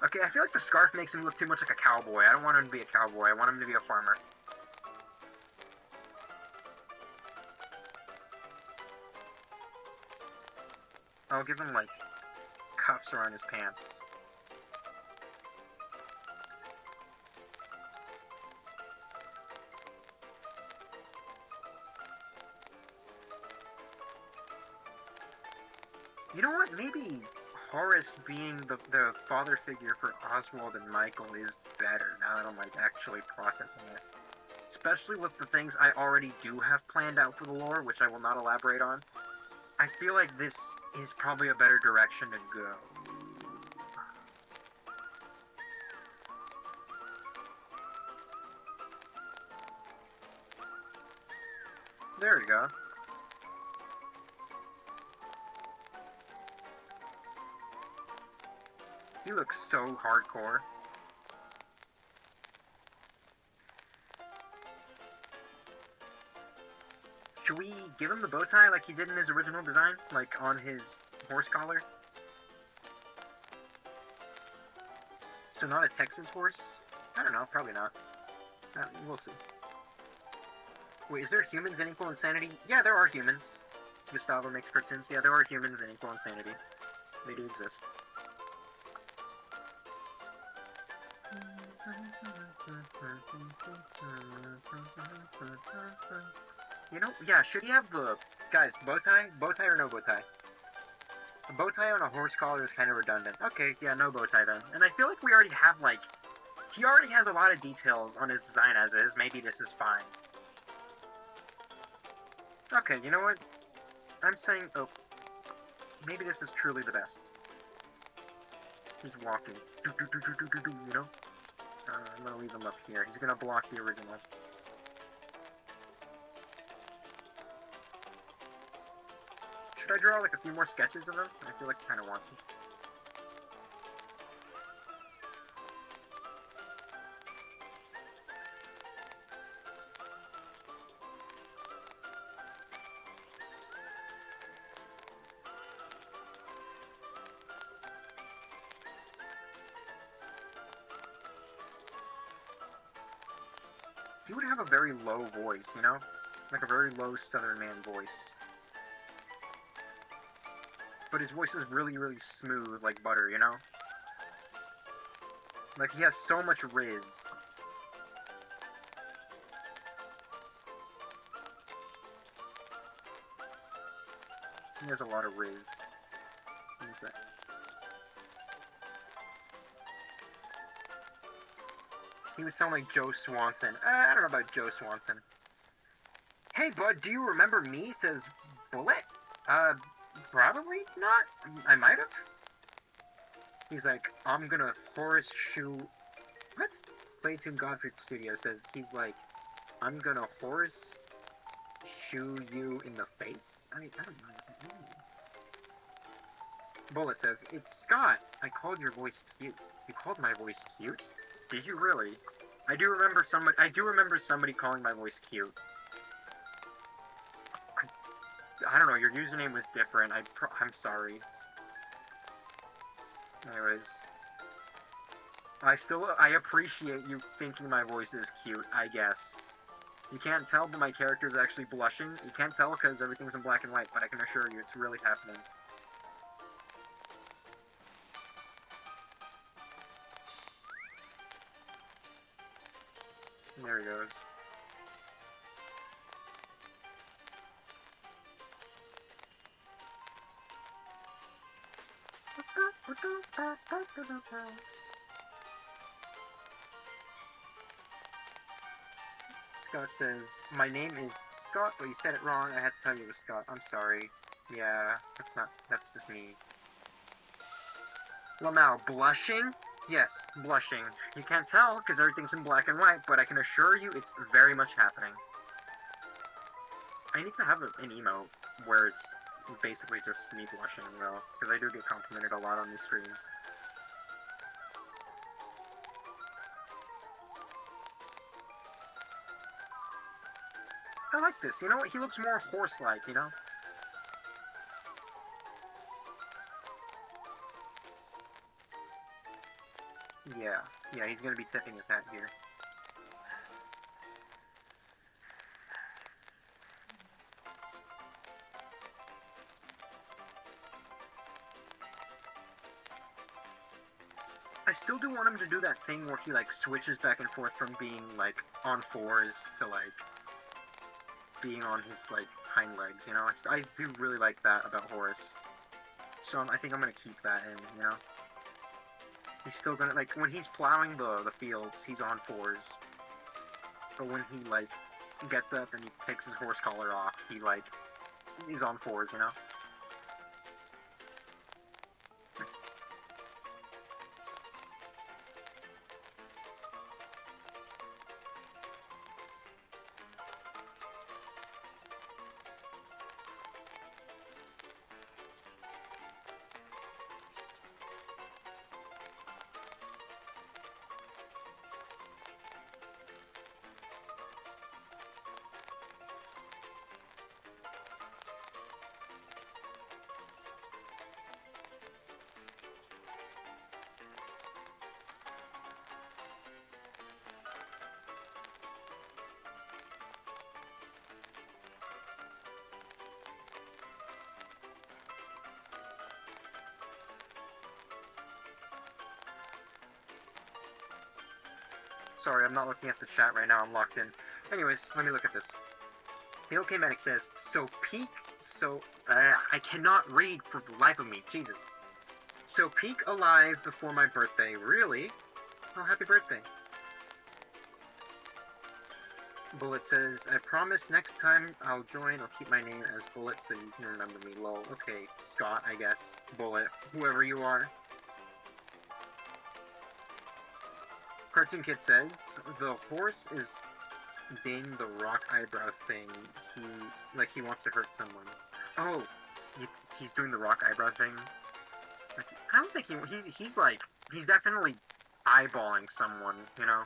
Speaker 1: Okay, I feel like the scarf makes him look too much like a cowboy. I don't want him to be a cowboy, I want him to be a farmer. I'll give him, like, cuffs around his pants. You know what? Maybe Horace being the father figure for Oswald and Michael is better now that I'm like actually processing it. Especially with the things I already do have planned out for the lore, which I will not elaborate on. I feel like this is probably a better direction to go. There we go. He looks so hardcore. Should we give him the bow tie like he did in his original design? Like on his horse collar? So not a Texas horse? I don't know, probably not. We'll see. Wait, is there humans in Inkwell Insanity? Yeah, there are humans. Gustavo makes cartoons. Yeah, there are humans in Inkwell Insanity. They do exist. You know, yeah, should he have the... Guys, bow tie? Bow tie or no bow tie? A bow tie on a horse collar is kind of redundant. Okay, yeah, no bow tie then. And I feel like we already have, like... He already has a lot of details on his design as is. Maybe this is fine. Okay, you know what? I'm saying... Oh. Maybe this is truly the best. He's walking. You know? I'm gonna leave him up here. He's gonna block the original. Should I draw like a few more sketches of him? I feel like I kinda want to. He would have a very low voice, you know? Like a very low Southern man voice. But his voice is really, really smooth, like butter, you know? Like, he has so much riz. He has a lot of riz. What is that? He would sound like Joe Swanson. I don't know about Joe Swanson. Hey, bud, do you remember me? Says Bullet? Probably not. I might have. He's like, I'm gonna horseshoe... What? Playtune Godfrey Studio says, he's like, I'm gonna horseshoe you in the face? I don't know what that means. Bullet says, it's Scott. I called your voice cute. You called my voice cute? Did you really? I do remember somebody calling my voice cute. I don't know, your username was different. I'm sorry. Anyways. I appreciate you thinking my voice is cute, I guess. You can't tell, but my character is actually blushing. You can't tell because everything's in black and white, but I can assure you it's really happening. There he goes. Scott says, my name is Scott, but you said it wrong. I had to tell you it was Scott. I'm sorry. Yeah, that's just me. Well now, blushing? Yes, blushing. You can't tell because everything's in black and white, but I can assure you it's very much happening. I need to have an emote where it's basically just me blushing, though, because I do get complimented a lot on these streams. I like this, you know what? He looks more horse-like, you know? Yeah, he's gonna be tipping his hat here. I still do want him to do that thing where he, like, switches back and forth from being, like, on fours to, like, being on his, like, hind legs, you know? I do really like that about Horace. So I think I'm gonna keep that in, you know? He's still gonna, like, when he's plowing the fields, he's on 4s. But when he, like, gets up and he takes his horse collar off, he's on 4s, you know? Sorry, I'm not looking at the chat right now, I'm locked in. Anyways, let me look at this. The OK Medic says, I cannot read for the life of me, Jesus. So peak alive before my birthday, really? Oh, happy birthday. Bullet says, I promise next time I'll join, I'll keep my name as Bullet so you can remember me, lol. Okay, Scott, I guess. Bullet, whoever you are. Cartoon Kid says, the horse is doing the rock eyebrow thing. He wants to hurt someone. Oh, he's doing the rock eyebrow thing? Like, I don't think he's definitely eyeballing someone, you know?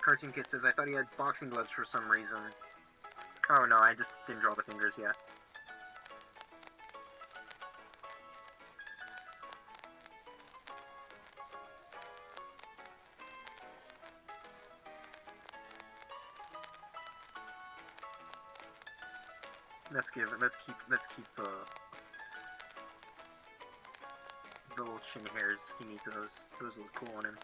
Speaker 1: Cartoon Kid says, I thought he had boxing gloves for some reason. Oh no, I just didn't draw the fingers yet. Let's keep the little chin hairs. He needs those. Those look cool on him.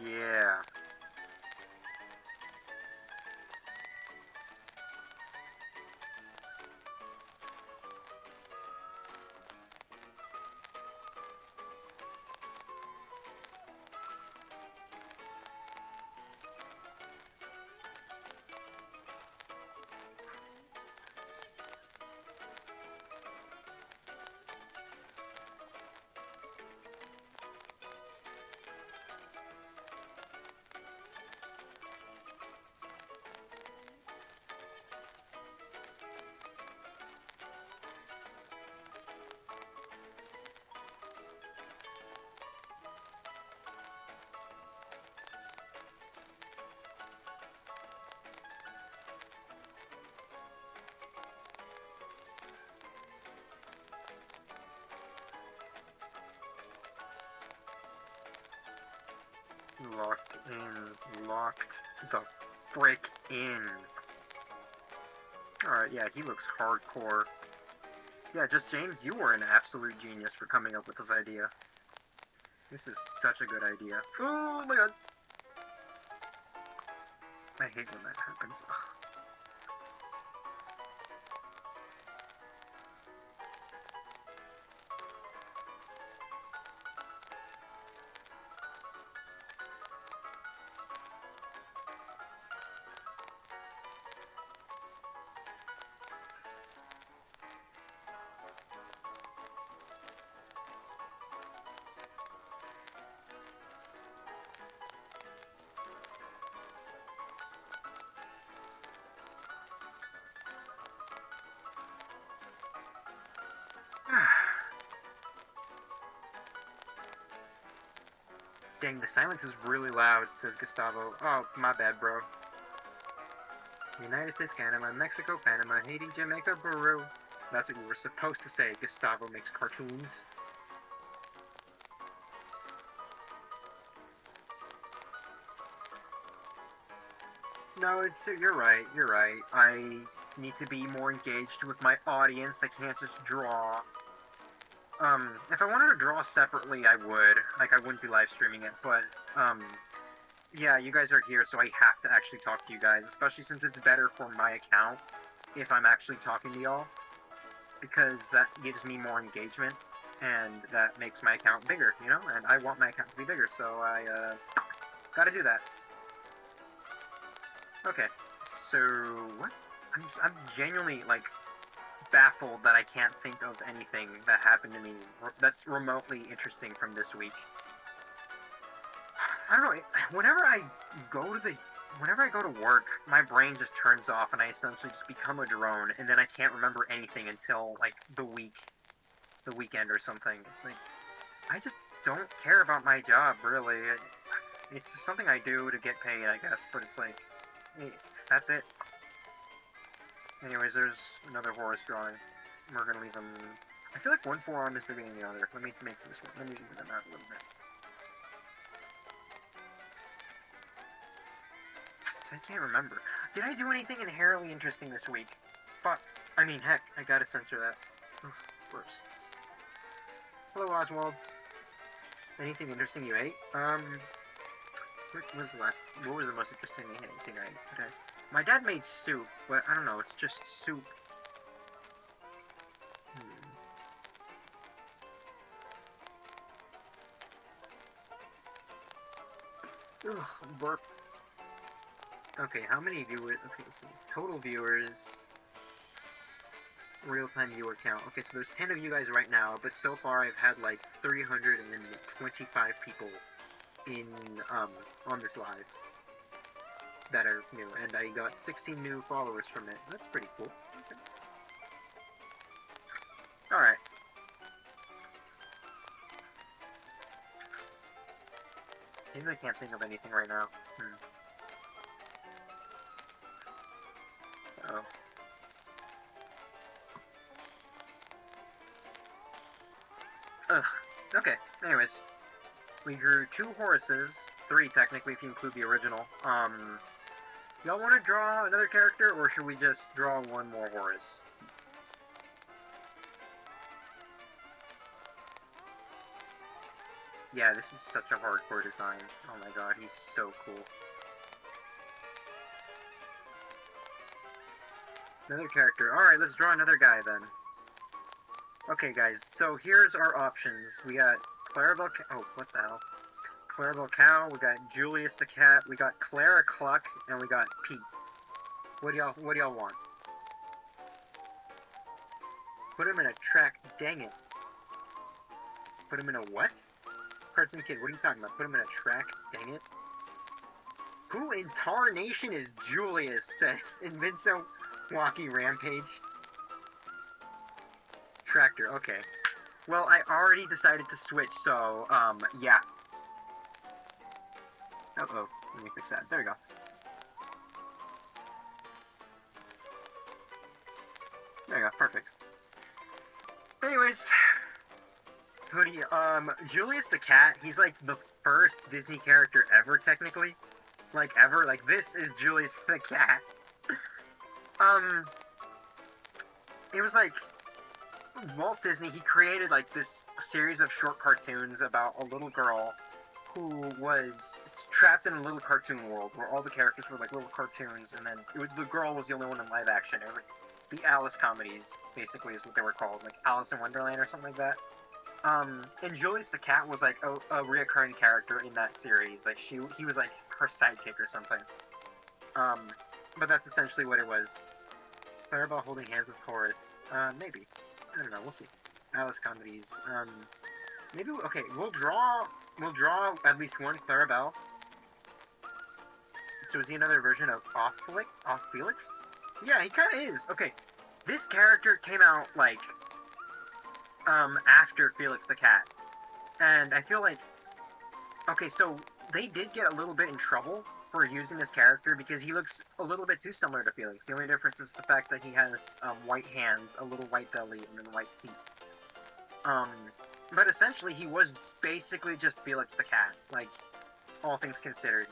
Speaker 1: Yeah. Locked the frick in. Alright, yeah, he looks hardcore. Yeah, just James, you were an absolute genius for coming up with this idea. This is such a good idea. Oh my god. I hate when that happens. Dang, the silence is really loud, says Gustavo. Oh, my bad, bro. United States, Panama, Mexico, Panama, Haiti, Jamaica, Peru. That's what you were supposed to say. Gustavo makes cartoons. No, you're right, you're right. I need to be more engaged with my audience. I can't just draw. If I wanted to draw separately, I would. Like, I wouldn't be live streaming it, but, yeah, you guys are here, so I have to actually talk to you guys, especially since it's better for my account if I'm actually talking to y'all, because that gives me more engagement, and that makes my account bigger, you know? And I want my account to be bigger, so I, gotta do that. Okay, so, what? I'm genuinely, like, baffled that I can't think of anything that happened to me that's remotely interesting from this week. I don't know, whenever I go to work, my brain just turns off and I essentially just become a drone, and then I can't remember anything until, like, the weekend or something. It's like, I just don't care about my job, really. It's just something I do to get paid, I guess, but it's like, that's it. Anyways, there's another horse drawing. We're gonna leave him. I feel like one forearm is bigger than the other. Let me make this one. Let me even them out a little bit. I can't remember. Did I do anything inherently interesting this week? Fuck. I mean, heck, I gotta censor that. Ugh, worse. Hello, Oswald. Anything interesting you ate? What was the most interesting thing I ate today? My dad made soup, but I don't know, it's just soup. Ugh, burp. Okay, how many viewers? Okay, so total viewers. Real-time viewer count. Okay, so there's 10 of you guys right now, but so far I've had like 325 people in, on this live that are new, and I got 16 new followers from it. That's pretty cool. Okay. Alright. I can't think of anything right now. Uh-oh. Ugh. Okay, anyways. We drew 2 horses, 3 technically if you include the original. Y'all want to draw another character, or should we just draw one more horse? Yeah, this is such a hardcore design. Oh my god, he's so cool. Another character. Alright, let's draw another guy then. Okay guys, so here's our options. We got Clarabelle oh, what the hell? Clarabelle Cow, we got Julius the Cat, we got Clara Cluck, and we got Pete. What do y'all want? Put him in a track, dang it. Put him in a what? Cartoon Kid, what are you talking about? Put him in a track, dang it. Who in tarnation is Julius, says Invinso Walkie Rampage? Tractor, okay. Well, I already decided to switch, so, yeah. Uh-oh, let me fix that. There we go. There you go, perfect. Anyways, Julius the Cat, he's like the first Disney character ever, technically. Like, ever. Like, this is Julius the Cat. It was like, Walt Disney, he created like this series of short cartoons about a little girl who was trapped in a little cartoon world where all the characters were like little cartoons, and then the girl was the only one in live action. The Alice comedies, basically, is what they were called, like Alice in Wonderland or something like that. And Julius the Cat was like a reoccurring character in that series. Like he was like her sidekick or something. But that's essentially what it was. Clarabelle holding hands with Horace. Maybe. I don't know, we'll see. Alice comedies. Maybe, okay, we'll draw at least one Clarabelle. So is he another version of Off Felix? Yeah, he kinda is. Okay, this character came out, like, after Felix the Cat. And I feel like, okay, so they did get a little bit in trouble for using this character because he looks a little bit too similar to Felix. The only difference is the fact that he has white hands, a little white belly, and then white feet. But essentially he was basically just Felix the cat, like, all things considered.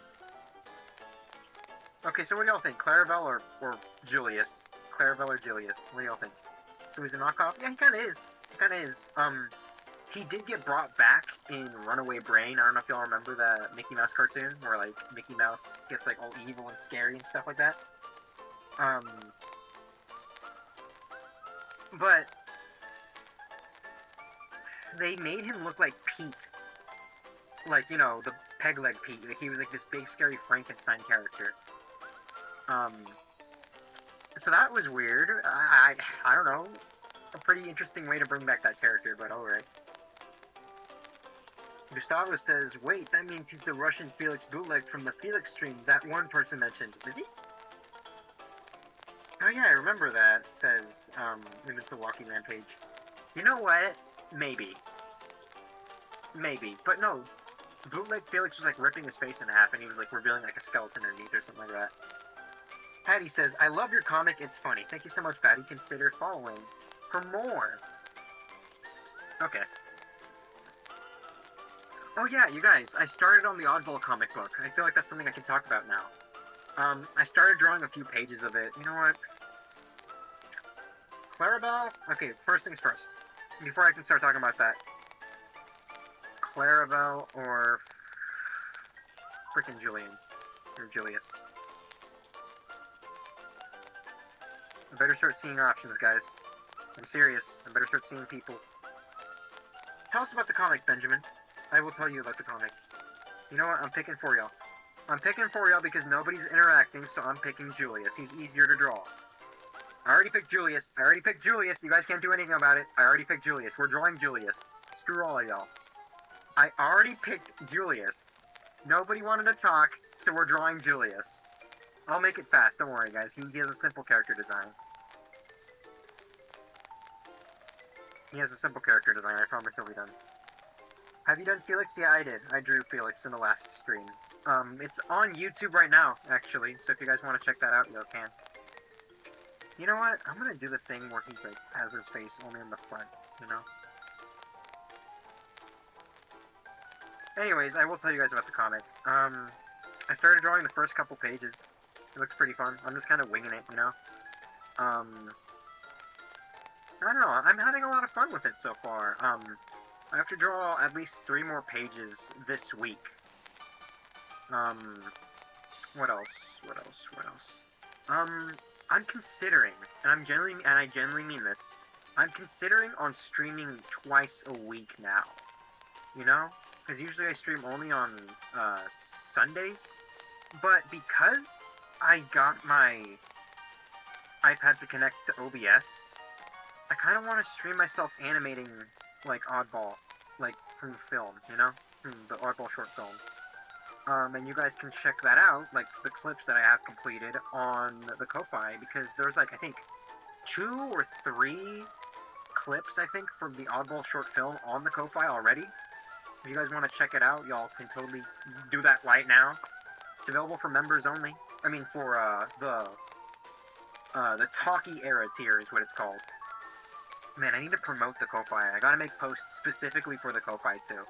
Speaker 1: Okay, so what do y'all think? Clarabelle or Julius? Clarabelle or Julius? What do y'all think? So he's a knockoff? Yeah, he kinda is. He kinda is. He did get brought back in Runaway Brain. I don't know if y'all remember the Mickey Mouse cartoon, where, like, Mickey Mouse gets, like, all evil and scary and stuff like that. But they made him look like Pete. Like, you know, the peg leg Pete. Like, he was, like, this big, scary Frankenstein character. So that was weird. I don't know. A pretty interesting way to bring back that character, but alright. Gustavo says, wait, that means he's the Russian Felix bootleg from the Felix stream that one person mentioned. Is he? Oh yeah, I remember that, says, Invincible Walking Rampage. You know what? Maybe. Maybe. But no, bootleg Felix was like ripping his face in half and he was like revealing like a skeleton underneath or something like that. Patty says, I love your comic, it's funny. Thank you so much, Patty. Consider following for more. Okay. Oh yeah, you guys, I started on the Oddball comic book. I feel like that's something I can talk about now. I started drawing a few pages of it. You know what? Clarabelle? Okay, first things first. Before I can start talking about that. Clarabelle or frickin' Julian. Or Julius. I better start seeing options, guys. I'm serious. I better start seeing people. Tell us about the comic, Benjamin. I will tell you about the comic. You know what? I'm picking for y'all. I'm picking for y'all because nobody's interacting, so I'm picking Julius. He's easier to draw. I already picked Julius. I already picked Julius. You guys can't do anything about it. I already picked Julius. We're drawing Julius. Screw all of y'all. I already picked Julius. Nobody wanted to talk, so we're drawing Julius. I'll make it fast. Don't worry, guys. He has a simple character design. He has a simple character design. I promise he'll be done. Have you done Felix? Yeah, I did. I drew Felix in the last stream. It's on YouTube right now, actually, so if you guys want to check that out, you can. You know what? I'm gonna do the thing where he's, like, has his face only in the front, you know? Anyways, I will tell you guys about the comic. I started drawing the first couple pages. It looks pretty fun. I'm just kind of winging it, you know? I don't know. I'm having a lot of fun with it so far. I have to draw at least 3 more pages this week. What else? I'm considering, and I genuinely mean this, I'm considering on streaming twice a week now. You know? Because usually I stream only on, Sundays. But because I got my iPad to connect to OBS, I kind of want to stream myself animating, like, Oddball, like, from the film, you know? From the Oddball short film. And you guys can check that out, like, the clips that I have completed on the Ko-Fi, because there's, like, I think, 2 or 3 clips, I think, from the Oddball short film on the Ko-Fi already. If you guys want to check it out, y'all can totally do that right now. It's available for members only. I mean, for, the Talkie Era tier is what it's called. Man, I need to promote the Ko-Fi. I gotta make posts specifically for the Ko-Fi, too.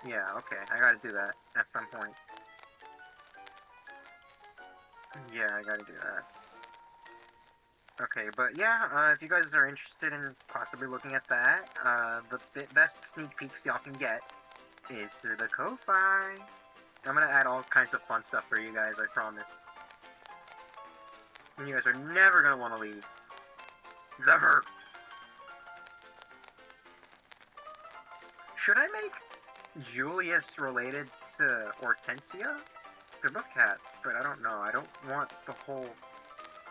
Speaker 1: Yeah, okay, I gotta do that at some point. Yeah, I gotta do that. Okay, but yeah, if you guys are interested in possibly looking at that, the best sneak peeks y'all can get is through the Ko-Fi. I'm gonna add all kinds of fun stuff for you guys, I promise. And you guys are never gonna want to leave. Never! Should I make Julius related to Hortensia? They're both cats, but I don't know. I don't want the whole...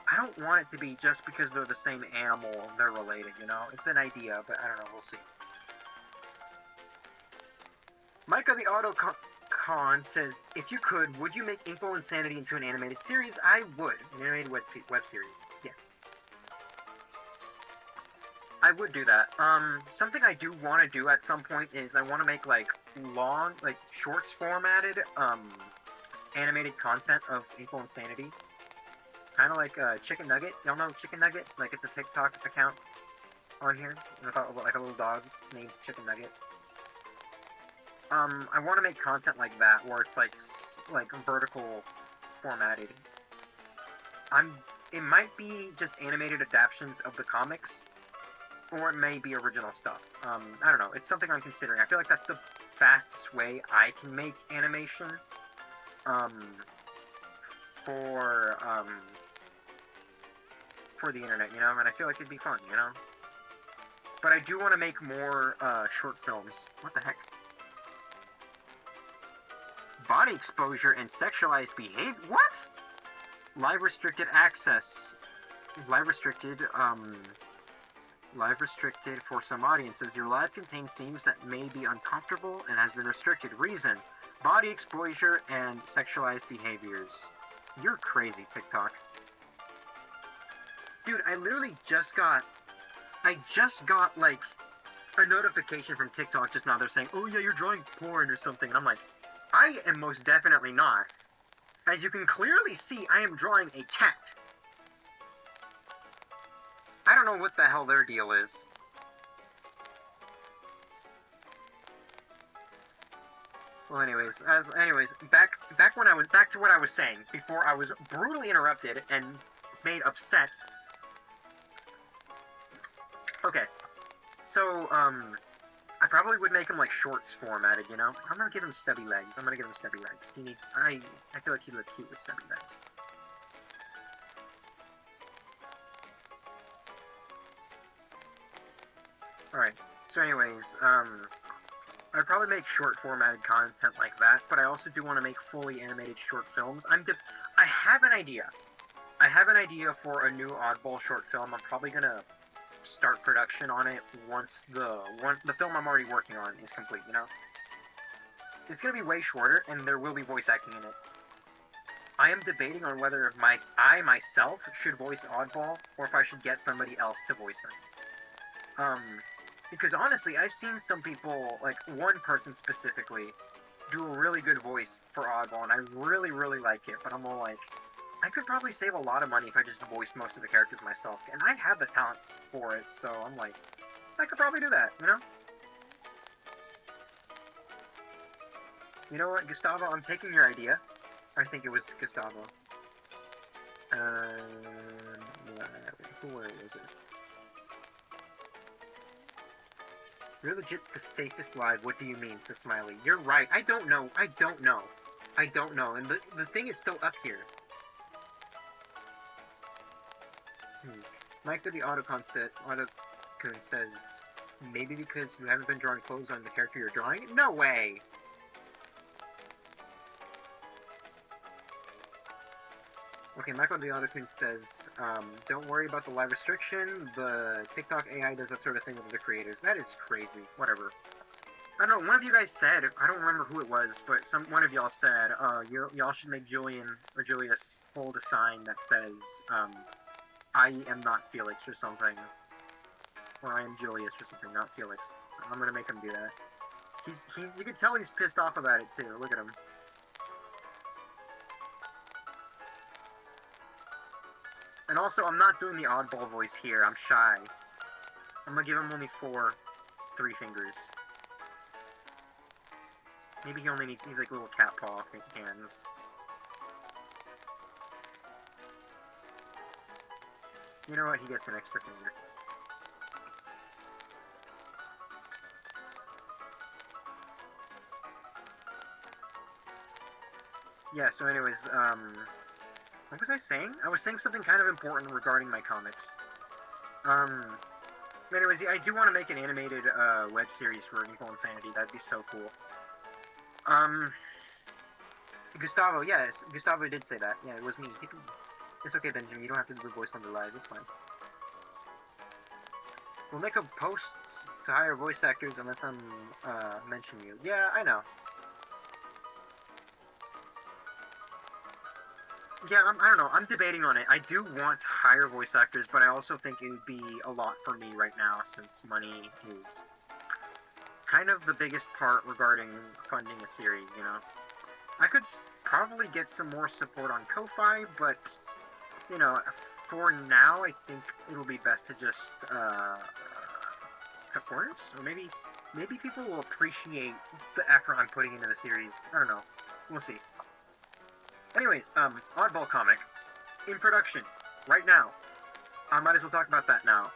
Speaker 1: I don't want it to be just because they're the same animal, they're related, you know? It's an idea, but I don't know. We'll see. Micah the Autocon says, if you could, would you make Inkwell Insanity into an animated series? I would. An animated web series. Yes. I would do that. Something I do want to do at some point is I want to make, like, long, like, shorts formatted, animated content of Inkwell Insanity. Kind of like Chicken Nugget. Y'all know Chicken Nugget? Like, it's a TikTok account on here. Like a little dog named Chicken Nugget. I want to make content like that, where it's like vertical formatted. It might be just animated adaptations of the comics, or it may be original stuff. I don't know. It's something I'm considering. I feel like that's the fastest way I can make animation. For the internet, you know, and I feel like it'd be fun, you know. But I do want to make more short films. What the heck? Body exposure and sexualized behavior. What? Live restricted access. Live restricted for some audiences. Your live contains themes that may be uncomfortable and has been restricted. Reason: body exposure and sexualized behaviors. You're crazy, TikTok. Dude, I literally just got like a notification from TikTok just now. They're saying, "Oh yeah, you're drawing porn or something," and I'm like, I am most definitely not. As you can clearly see, I am drawing a cat. I don't know what the hell their deal is. Well, anyways, back to what I was saying before I was brutally interrupted and made upset. Okay, so I probably would make him like shorts formatted, you know. I'm gonna give him stubby legs. I feel like he'd look cute with stubby legs. Alright, so anyways, I'd probably make short formatted content like that, but I also do want to make fully animated short films. I have an idea. I have an idea for a new oddball short film. I'm probably gonna start production on it once the film I'm already working on is complete, you know? It's gonna be way shorter, and there will be voice acting in it. I am debating on whether I myself should voice Oddball, or if I should get somebody else to voice him. Because honestly, I've seen some people, like one person specifically, do a really good voice for Oddball, and I really, really like it, but I'm all like, I could probably save a lot of money if I just voiced most of the characters myself, and I have the talents for it, so I'm like, I could probably do that, you know? You know what, Gustavo, I'm taking your idea. I think it was Gustavo. Where was it? You're legit the safest live, what do you mean, says Smiley. You're right, I don't know, and the thing is still up here. Mike the Autocon says, maybe because you haven't been drawing clothes on the character you're drawing? No way! Okay, Michael the Autocon says, don't worry about the live restriction, the TikTok AI does that sort of thing with the creators. That is crazy. Whatever. I don't know, one of you guys said, I don't remember who it was, but one of y'all said, y'all should make Julian, or Julius, hold a sign that says, I am not Felix, or something. Or I am Julius, or something, not Felix. I'm gonna make him do that. You can tell he's pissed off about it, too. Look at him. And also, I'm not doing the oddball voice here. I'm shy. I'm gonna give him only 3 fingers. Maybe he only needs, he's like little cat paw hands. You know what? He gets an extra finger. Yeah, so anyways, what was I saying? I was saying something kind of important regarding my comics. Anyways, yeah, I do want to make an animated, web series for Inkwell Insanity. That'd be so cool. Gustavo, yes, Gustavo did say that. Yeah, it was me. It's okay, Benjamin, you don't have to do the voice on the live, it's fine. We'll make a post to hire voice actors and let them, mention you. Yeah, I know. Yeah, I don't know, I'm debating on it. I do want to hire voice actors, but I also think it would be a lot for me right now, since money is kind of the biggest part regarding funding a series, you know? probably get some more support on Ko-Fi, but, you know, for now, I think it'll be best to just, cut corners, or maybe people will appreciate the effort I'm putting into the series. I don't know. We'll see. Anyways, Oddball comic, in production, right now. I might as well talk about that now.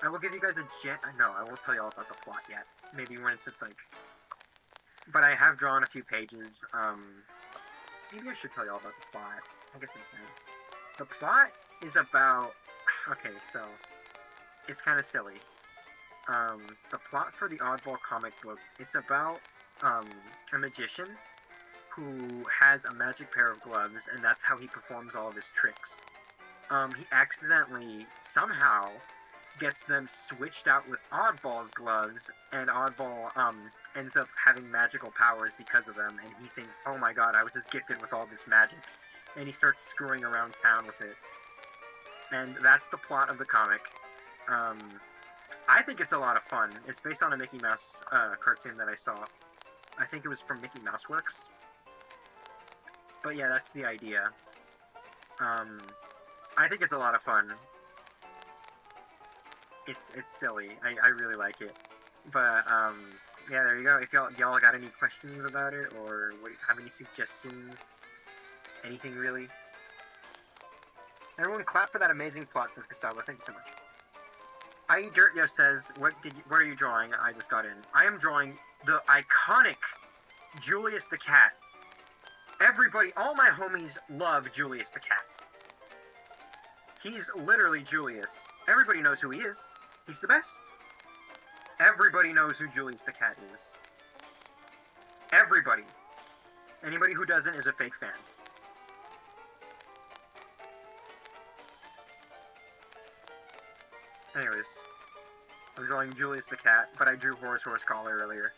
Speaker 1: I will give you guys no, I won't tell you all about the plot yet. Maybe when it's like... But I have drawn a few pages, maybe I should tell you all about the plot. I guess I can. The plot is about... Okay, so... It's kind of silly. The plot for the Oddball comic book, it's about, a magician who has a magic pair of gloves, and that's how he performs all of his tricks. He accidentally, somehow, gets them switched out with Oddball's gloves, and Oddball, ends up having magical powers because of them, and he thinks, oh my god, I was just gifted with all this magic. And he starts screwing around town with it. And that's the plot of the comic. I think it's a lot of fun. It's based on a Mickey Mouse, cartoon that I saw. I think it was from Mickey Mouse Works. But yeah, that's the idea. I think it's a lot of fun. It's silly. I really like it. But, yeah, there you go. If y'all got any questions about it, or have any suggestions, anything really. Everyone clap for that amazing plot, says Gustavo. Thank you so much. Dirtyo says, what are you drawing? I just got in. I am drawing the iconic Julius the Cat. Everybody, all my homies love Julius the Cat. He's literally Julius. Everybody knows who he is. He's the best. Everybody knows who Julius the Cat is. Everybody. Anybody who doesn't is a fake fan. Anyways, I'm drawing Julius the Cat, but I drew Horse Collar earlier.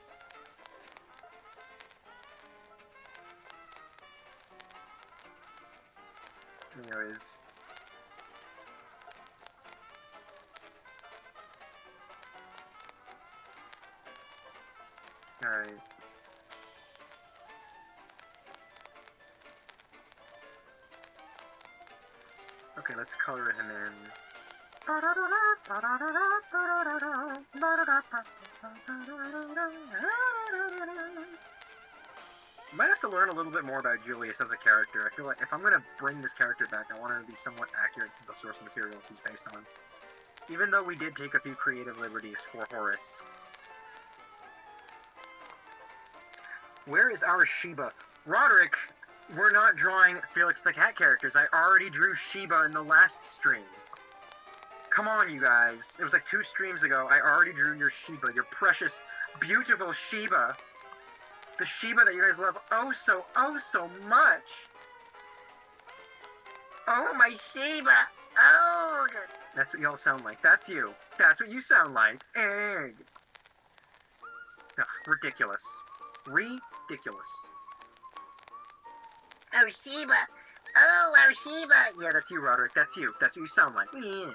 Speaker 1: Anyways. Alright. Okay, let's color him in. Might have to learn a little bit more about Julius as a character. I feel like if I'm gonna bring this character back, I want him to be somewhat accurate to the source material he's based on. Even though we did take a few creative liberties for Horace. Where is our Sheba? Roderick, we're not drawing Felix the Cat characters. I already drew Sheba in the last stream. Come on, you guys. It was like 2 streams ago. I already drew your Sheba. Your precious, beautiful Sheba. The Sheba that you guys love oh so much. Oh, my Sheba. Oh. That's what y'all sound like. That's you. That's what you sound like. Egg. No, ridiculous. Ridiculous. Oh, Sheba. Oh, our Sheba. Yeah, that's you, Roderick. That's you. That's what you sound like. Yeah.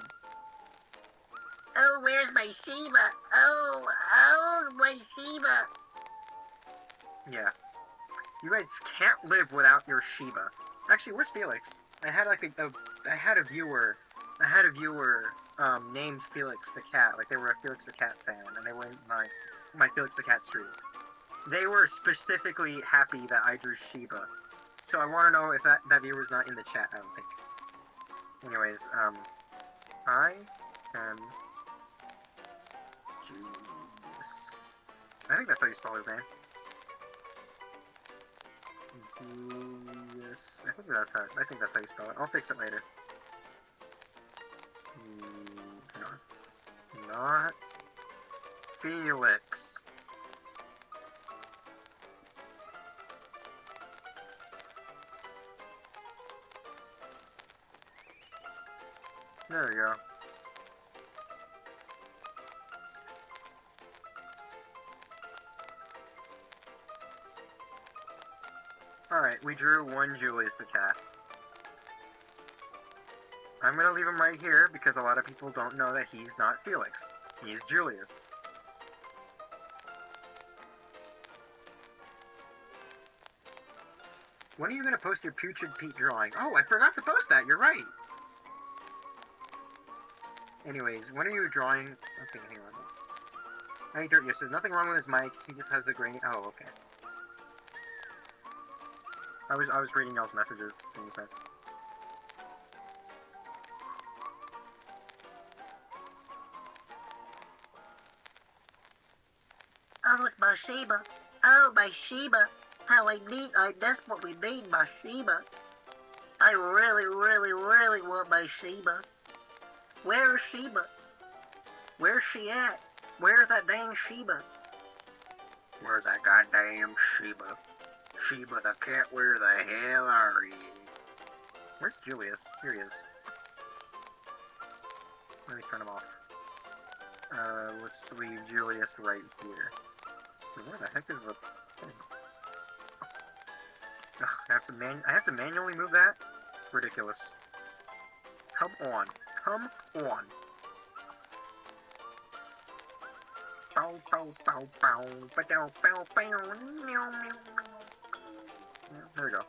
Speaker 1: Oh, where's my Sheba? Oh, my Sheba. Yeah. You guys can't live without your Sheba. Actually, where's Felix? I had like I had a viewer named Felix the Cat. Like they were a Felix the Cat fan, and they were in my Felix the Cat stream. They were specifically happy that I drew Sheba. So I want to know if that viewer's not in the chat. I don't think. Anyways, I am Julius. I think that's how you spell his name. Julius. I think that's how you spell it. I'll fix it later. No. Not Felix. There we go. Alright, we drew one Julius the Cat. I'm gonna leave him right here because a lot of people don't know that he's not Felix. He's Julius. When are you gonna post your Putrid Pete drawing? Oh, I forgot to post that. You're right. Anyways, when are you drawing? Okay, hang on. Hey, Dirt, yes, there's nothing wrong with his mic. He just has the grain. Oh, okay. I was reading y'all's messages when you said.
Speaker 2: Oh, it's my Sheba. Oh, my Sheba. How I desperately need my Sheba. I really, really, really want my Sheba. Where is Sheba? Where's she at? Where's that dang Sheba?
Speaker 1: Where's that goddamn Sheba? Sheba the cat, where the hell are you? Where's Julius? Here he is. Let me turn him off. Let's leave Julius right here. Where the heck is the thing? Ugh, I have to manually move that? It's ridiculous. Come on. Come on. Bow, bow, bow, bow, bow, bow, bow. There we go.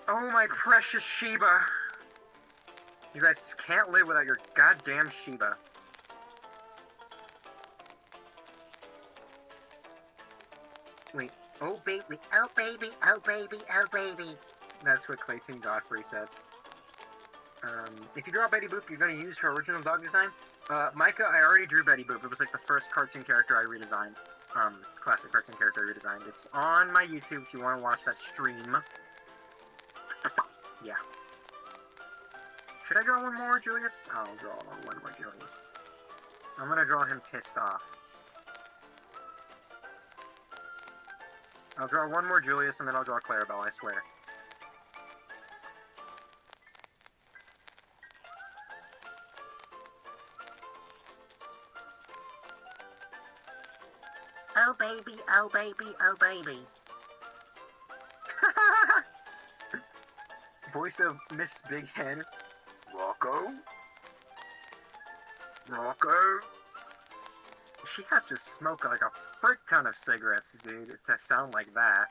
Speaker 1: Oh, my precious Sheba. You guys just can't live without your goddamn Sheba. Wait.
Speaker 2: Oh, baby. Oh, baby. Oh, baby. Oh, baby.
Speaker 1: That's what Clayton Godfrey said. If you draw Betty Boop, you're going to use her original dog design. Micah, I already drew Betty Boop. It was like the first cartoon character I redesigned. Classic cartoon character I redesigned. It's on my YouTube if you want to watch that stream. Yeah. Should I draw one more, Julius? I'll draw one more, Julius. I'm going to draw him pissed off. I'll draw one more Julius, and then I'll draw Clarabelle, I swear.
Speaker 2: Oh, baby. Oh, baby. Oh, baby.
Speaker 1: Voice of Miss Big Head. Rocco? Rocco? She had to smoke like a frick ton of cigarettes, dude, to sound like that.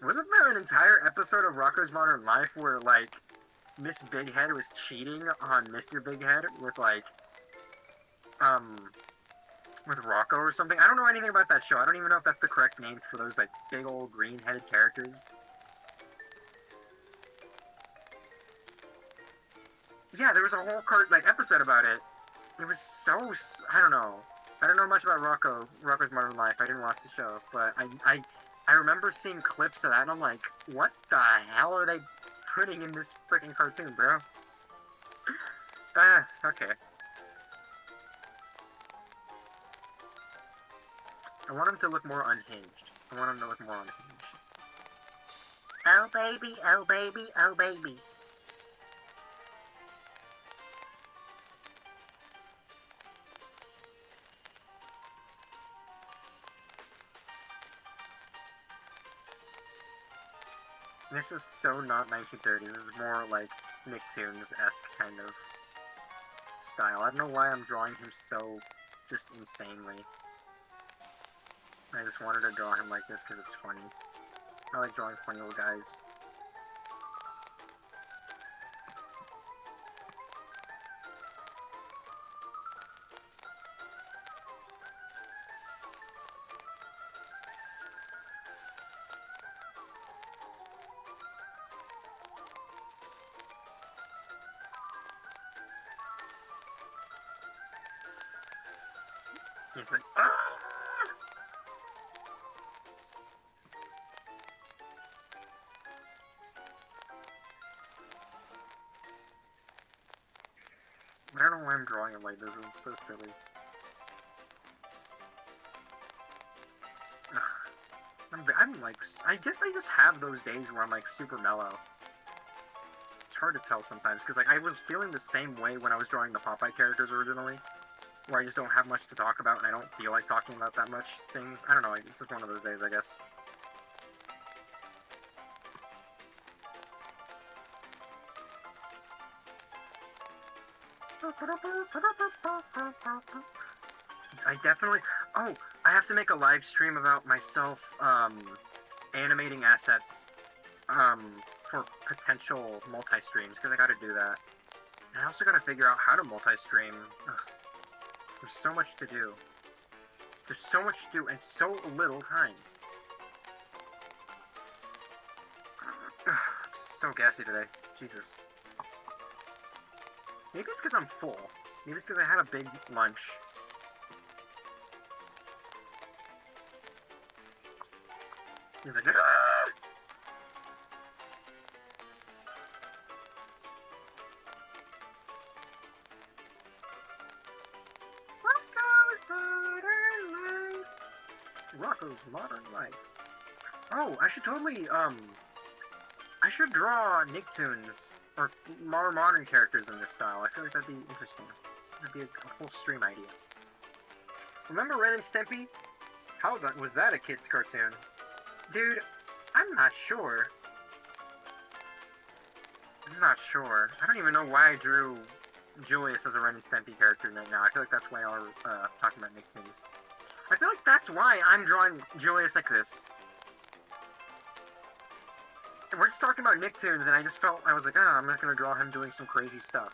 Speaker 1: Wasn't there an entire episode of Rocco's Modern Life where, like, Miss Big Head was cheating on Mr. Big Head with, like, with Rocco or something? I don't know anything about that show. I don't even know if that's the correct name for those, like, big old green-headed characters. Yeah, there was a whole episode about it. It was so... I don't know. I don't know much about Rocco's Modern Life. I didn't watch the show, but I remember seeing clips of that, and I'm like, what the hell are they putting in this freaking cartoon, bro? Okay. I want him to look more unhinged. I want him to look more unhinged.
Speaker 2: Oh, baby. Oh, baby. Oh, baby.
Speaker 1: This is so not 1930s. This is more like Nicktoons-esque kind of style. I don't know why I'm drawing him so just insanely. I just wanted to draw him like this because it's funny. I like drawing funny little guys. He's like, ah! I don't know why I'm drawing him like this. It's so silly. Ugh. I'm like, I guess I just have those days where I'm like super mellow. It's hard to tell sometimes because like I was feeling the same way when I was drawing the Popeye characters originally, where I just don't have much to talk about and I don't feel like talking about that much things. I don't know. It's just one of those days, I guess. I definitely... Oh, I have to make a live stream about myself, animating assets, for potential multi-streams, because I gotta do that. And I also gotta figure out how to multi-stream. There's so much to do. There's so much to do and so little time. I'm so gassy today. Jesus. Maybe it's because I'm full. Maybe it's because I had a big lunch. He's like, ah! Rocco's Modern Life. Oh, I should totally, I should draw Nicktoons, or more modern characters in this style. I feel like that'd be interesting. That'd be a whole stream idea. Remember Ren and Stimpy? How was that a kid's cartoon? Dude, I'm not sure. I'm not sure. I don't even know why I drew Julius as a Ren and Stimpy character right now. I feel like that's why y'all are talking about Nicktoons. I feel like that's why I'm drawing Julius like this. And we're just talking about Nicktoons, and I just felt, I was like, I'm not gonna draw him doing some crazy stuff.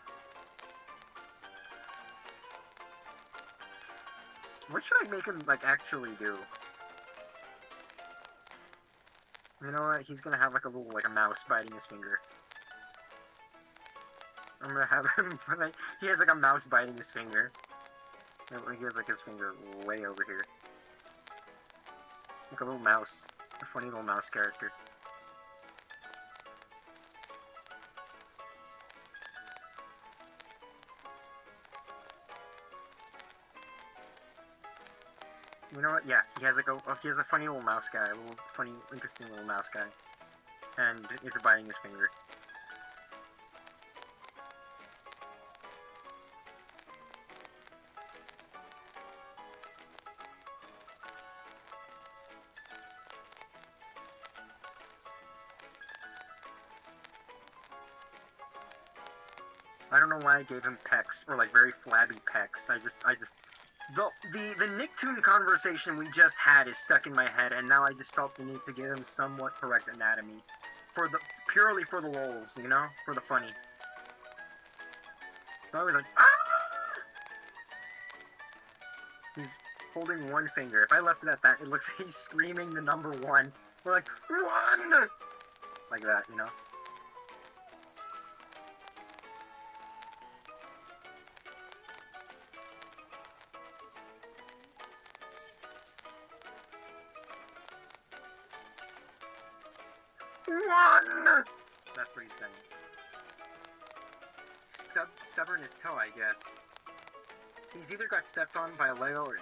Speaker 1: What should I make him, like, actually do? You know what? He's gonna have, like, a little, like, a mouse biting his finger. I'm gonna have him, like, he has, like, a mouse biting his finger. He has, like, his finger way over here. Like a little mouse. A funny little mouse character. You know what? Yeah, he has like he has a funny little mouse guy, a little funny, interesting little mouse guy, and he's biting his finger. I don't know why I gave him pecs, or like very flabby pecs. The Nicktoon conversation we just had is stuck in my head, and now I just felt the need to give him somewhat correct anatomy. Purely for the lols, you know? For the funny. So I was like, ah! He's holding one finger. If I left it at that, it looks like he's screaming the number 1. We're like, 1! Like that, you know? One! That's what he's saying. Stubborn as toe, I guess. He's either got stepped on by a Lego or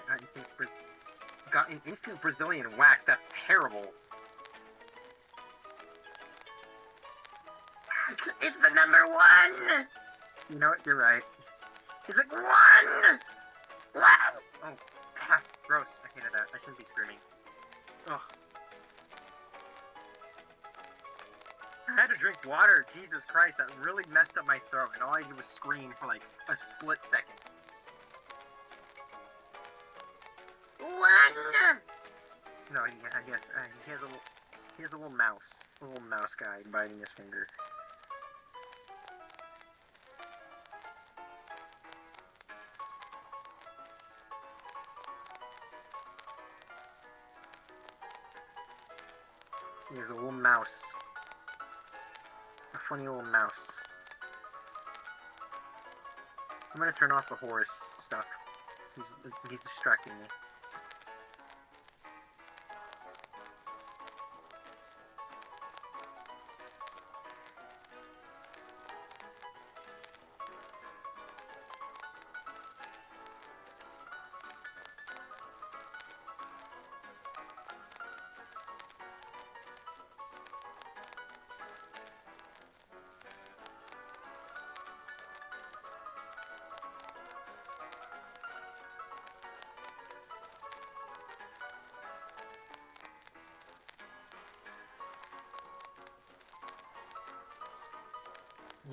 Speaker 1: got an instant Brazilian wax. That's terrible.
Speaker 2: It's the number 1!
Speaker 1: You know what? You're right.
Speaker 2: He's like, 1! Wow!
Speaker 1: Oh, gross. I hated that. I shouldn't be screaming. Ugh. I had to drink water. Jesus Christ, that really messed up my throat, and all I did was scream for like a split second.
Speaker 2: 1!
Speaker 1: No, he has a little mouse guy biting his finger. He has a little mouse. A funny little mouse. I'm gonna turn off the horse stuff. He's distracting me.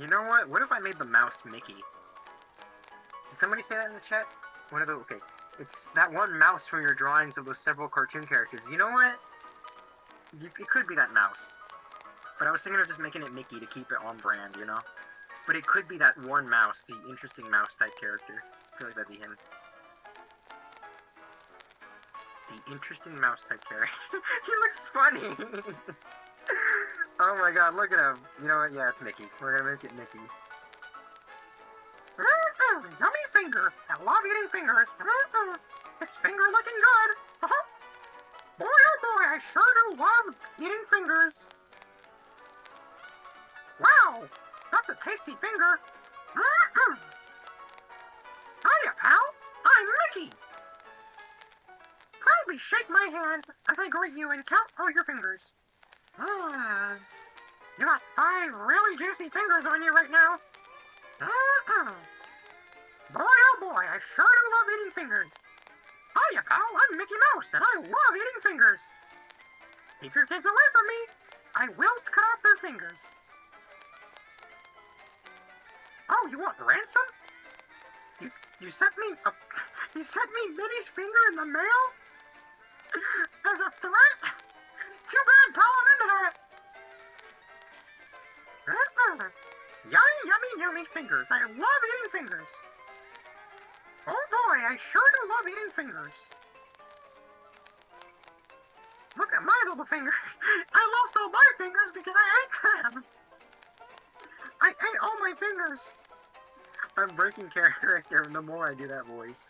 Speaker 1: You know what? What if I made the mouse Mickey? somebody say that in the chat? One of the, okay. It's that one mouse from your drawings of those several cartoon characters. You know what? It could be that mouse. But I was thinking of just making it Mickey to keep it on brand, you know? But it could be that one mouse, the interesting mouse type character. I feel like that'd be him. The interesting mouse type character. He looks funny! Oh my god, look at him. You know what? Yeah, it's Mickey. We're gonna make it Mickey. Yummy finger! I love eating fingers! This finger looking good! Boy oh boy, I sure do love eating fingers! Wow! That's a tasty finger! Hiya, pal! I'm Mickey! Proudly shake my hand as I greet you and count all your fingers. You got 5 really juicy fingers on you right now. Boy oh boy, I sure do love eating fingers. Hiya, pal, I'm Mickey Mouse, and I love eating fingers. Keep your kids away from me. I will cut off their fingers. Oh, you want ransom? You sent me Minnie's finger in the mail? As a threat? Too bad, pal, I'm into that. Yummy, yummy, yummy fingers. I love eating fingers. Oh boy, I sure do love eating fingers. Look at my little finger. I lost all my fingers because I ate them. I ate all my fingers. I'm breaking character the more I do that voice.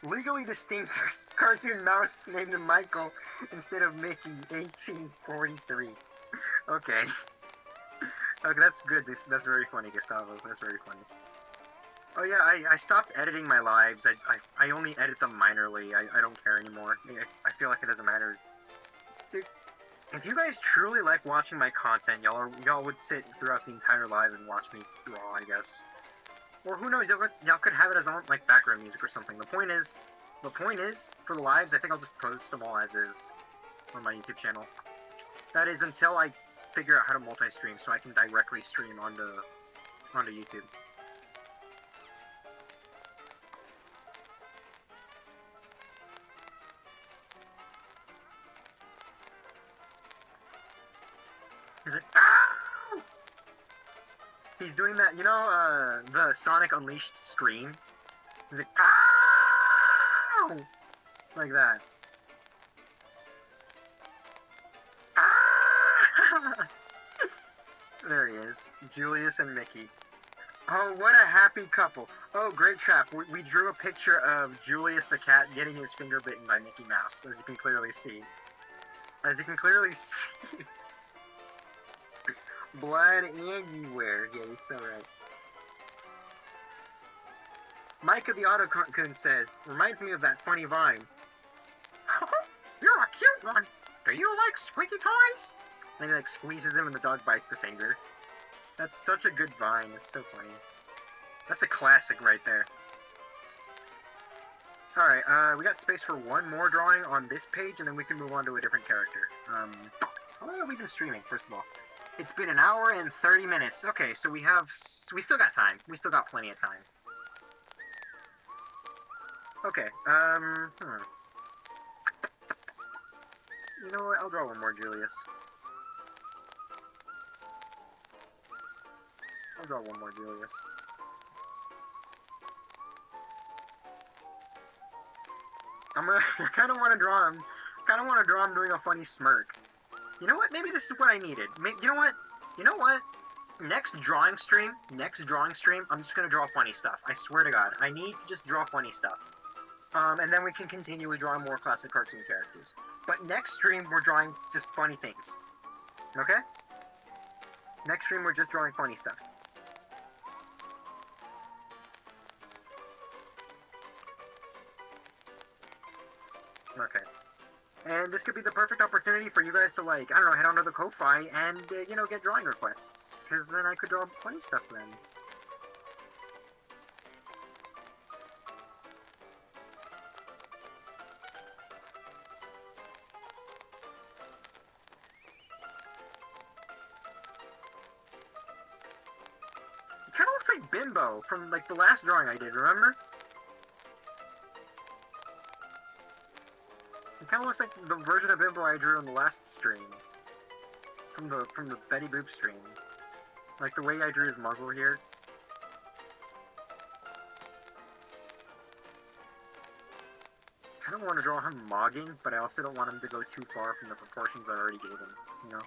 Speaker 1: Legally distinct cartoon mouse named Michael instead of Mickey, 1843. Okay. Okay, that's good. That's very funny, Gustavo. That's very funny. Oh yeah, I stopped editing my lives. I only edit them minorly. I don't care anymore. I feel like it doesn't matter. Dude, if you guys truly like watching my content, y'all would sit throughout the entire live and watch me draw, I guess. Or who knows, y'all could have it as on like background music or something. The point is, for the lives, I think I'll just post them all as is on my YouTube channel. That is until I figure out how to multi-stream so I can directly stream onto YouTube. Is it? Ah! He's doing that, you know, the Sonic Unleashed scream? He's like, ah! Like that. Ah! There he is. Julius and Mickey. Oh, what a happy couple. Oh, great trap. We drew a picture of Julius the cat getting his finger bitten by Mickey Mouse, as you can clearly see. As you can clearly see. Blood anywhere. Yeah, you're so right. Micah the Autocoon says, reminds me of that funny Vine. You're a cute one. Do you like squeaky toys? And he like squeezes him and the dog bites the finger. That's such a good Vine. It's so funny. That's a classic right there. Alright, we got space for one more drawing on this page, and then we can move on to a different character. How long have we been streaming, first of all? It's been 1 hour and 30 minutes. Okay, so we still got time. We still got plenty of time. Okay, You know what, I'll draw one more Julius. I'll draw one more Julius. I kind of want to draw him. Doing a funny smirk. You know what? Maybe this is what I needed. You know what? Next drawing stream, I'm just gonna draw funny stuff. I swear to God, I need to just draw funny stuff. And then we can continue with drawing more classic cartoon characters. But next stream, we're drawing just funny things. Okay? Next stream, we're just drawing funny stuff. Okay. And this could be the perfect opportunity for you guys to, like, I don't know, head on to the Ko-Fi and, you know, get drawing requests. Because then I could draw funny stuff then. Bimbo from, like, the last drawing I did, remember? It kind of looks like the version of Bimbo I drew in the last stream. From the Betty Boop stream. Like, the way I drew his muzzle here. I don't want to draw him mogging, but I also don't want him to go too far from the proportions I already gave him, you know?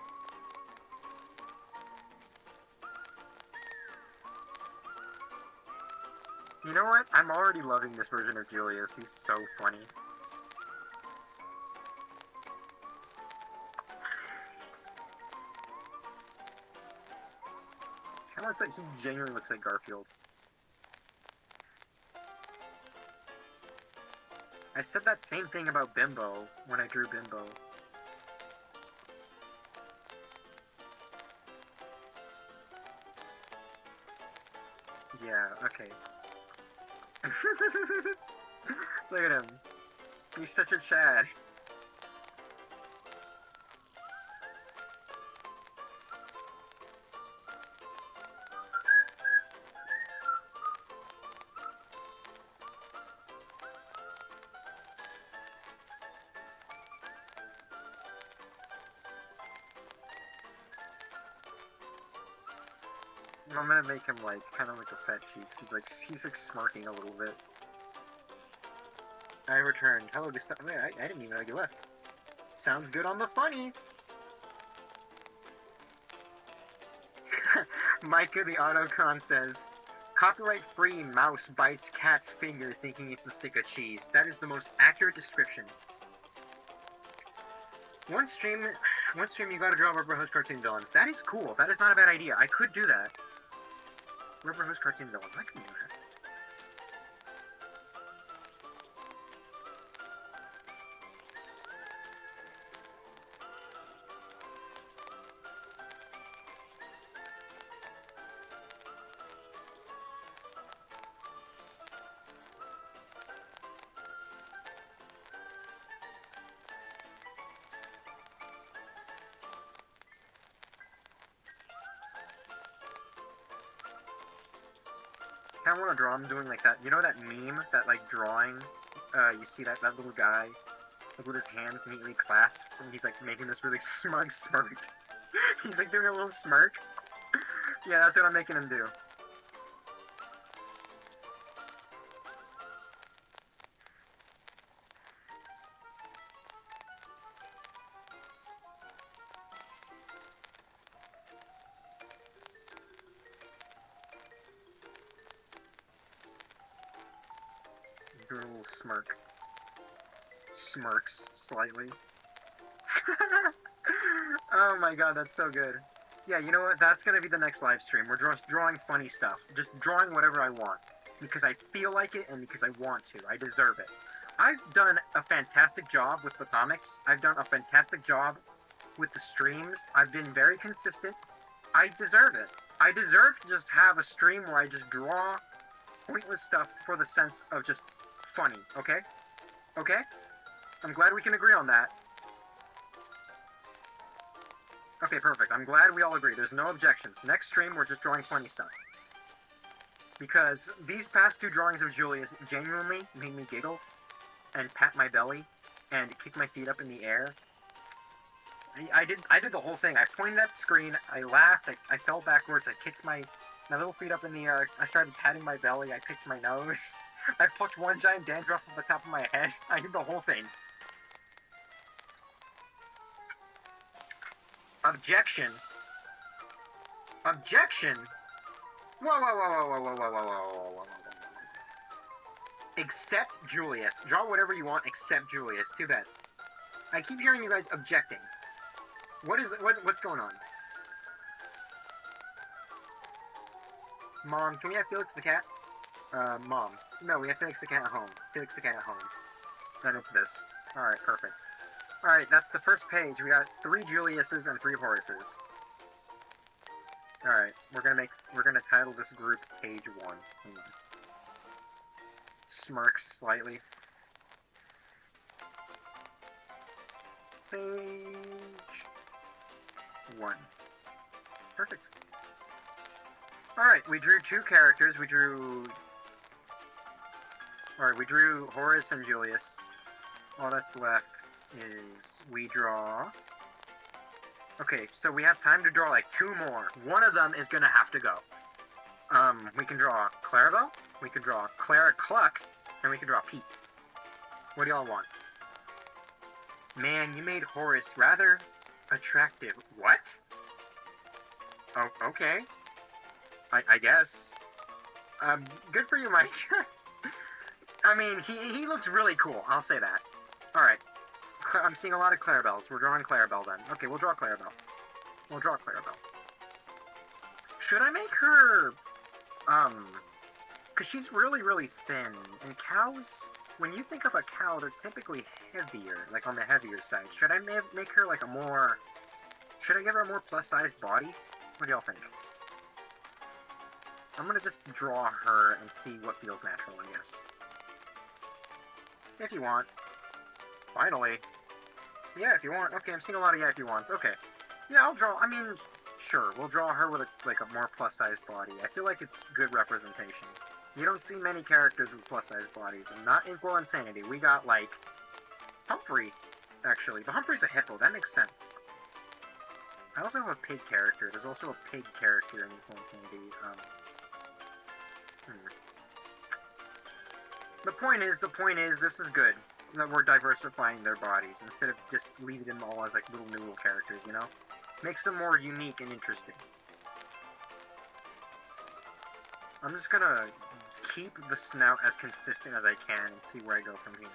Speaker 1: You know what? I'm already loving this version of Julius. He's so funny. Kinda looks like, he genuinely looks like Garfield. I said that same thing about Bimbo when I drew Bimbo. Yeah, okay. Look at him. He's such a Chad. I'm gonna make him like kind of like a fat cheeks. He's like smirking a little bit. I returned. Hello, Gustav. Wait, I didn't even know you left. Sounds good on the funnies. Micah the Autocon says, copyright-free mouse bites cat's finger thinking it's a stick of cheese. That is the most accurate description. One stream you gotta draw Rubber Hose cartoon villains. That is cool. That is not a bad idea. I could do that. Rubber Hose cartoon villains. I can do that. I kind of want to draw him doing like that. You know that meme, that like drawing? You see that little guy, like with his hands neatly clasped, and he's like making this really smug smirk. He's like doing a little smirk. Yeah, that's what I'm making him do. Doing a little smirk. Smirks slightly. Oh my god, that's so good. Yeah, you know what? That's gonna be the next live stream. We're just drawing funny stuff. Just drawing whatever I want. Because I feel like it and because I want to. I deserve it. I've done a fantastic job with the comics. I've done a fantastic job with the streams. I've been very consistent. I deserve it. I deserve to just have a stream where I just draw pointless stuff for the sense of just funny, okay? Okay? I'm glad we can agree on that. Okay, perfect. I'm glad we all agree. There's no objections. Next stream, we're just drawing funny stuff. Because these past two drawings of Julius genuinely made me giggle and pat my belly and kick my feet up in the air. I did the whole thing. I pointed at the screen, I laughed, I fell backwards, I kicked my little feet up in the air, I started patting my belly, I picked my nose, I plucked one giant dandruff from the top of my head. I did the whole thing. Objection. Objection? Whoa, whoa, whoa, whoa, whoa, whoa, whoa, whoa, whoa, whoa, whoa. Except Julius. Draw whatever you want except Julius. Too bad. I keep hearing you guys objecting. What's going on? Mom, can we have Felix the cat? Mom. No, we have Felix the cat at home. Felix the cat at home. Then it's this. Alright, perfect. Alright, that's the first page. We got 3 Juliuses and 3 Horaces. Alright, we're gonna title this group Page 1. Smirks slightly. Page 1. Perfect. Alright, we drew two characters. We drew Horace and Julius. All that's left is we draw... Okay, so we have time to draw like two more. One of them is gonna have to go. We can draw Clarabelle, we can draw Clara Cluck, and we can draw Pete. What do y'all want? Man, you made Horace rather attractive. What? Oh, okay. I guess. Good for you, Mike. I mean, he looks really cool, I'll say that. Alright. I'm seeing a lot of Clarabelles. We're drawing Clarabelle then. Okay, we'll draw Clarabelle. We'll draw Clarabelle. Should I make her, because she's really, really thin, and cows, when you think of a cow, they're typically heavier, like on the heavier side. Should I make her like a more, should I give her a more plus-sized body? What do y'all think? I'm gonna just draw her and see what feels natural, I guess. If you want. Finally. Yeah, if you want. Okay, I'm seeing a lot of yeah, if you wants. Okay. Yeah, I'll draw, I mean, sure, we'll draw her with a more plus-sized body. I feel like it's good representation. You don't see many characters with plus-sized bodies, and not Inkwell Insanity. We got, like, Humphrey, actually. But Humphrey's a hippo, that makes sense. I also have a pig character. There's also a pig character in Inkwell Insanity. The point is, this is good. That we're diversifying their bodies, instead of just leaving them all as, like, little noodle characters, you know? Makes them more unique and interesting. I'm just gonna keep the snout as consistent as I can and see where I go from here.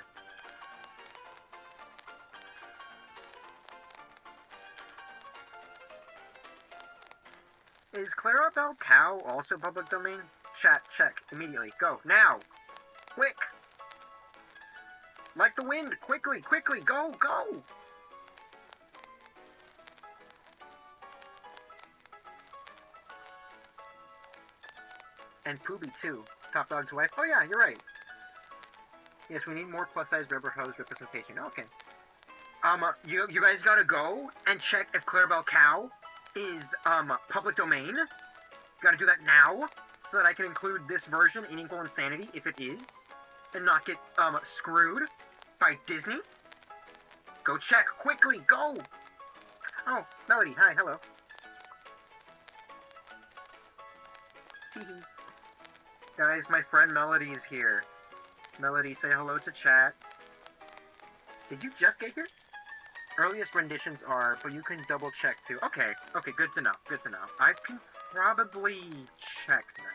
Speaker 1: Is Clarabelle Cow also public domain? Chat, check, immediately, go, now! Quick! Like the wind, quickly, quickly, go, go! And Pooby too, Top Dog's wife. Oh yeah, you're right. Yes, we need more plus-size rubber hose representation. Okay. You guys gotta go and check if Clarabelle Cow is, public domain. You gotta do that now, so that I can include this version in Inkwell Insanity, if it is, and not get, screwed by Disney. Go check, quickly, go! Oh, Melody, hi, hello. Guys, my friend Melody is here. Melody, say hello to chat. Did you just get here? Earliest renditions are, but you can double check too. Okay, okay, good to know, good to know. I can probably check then.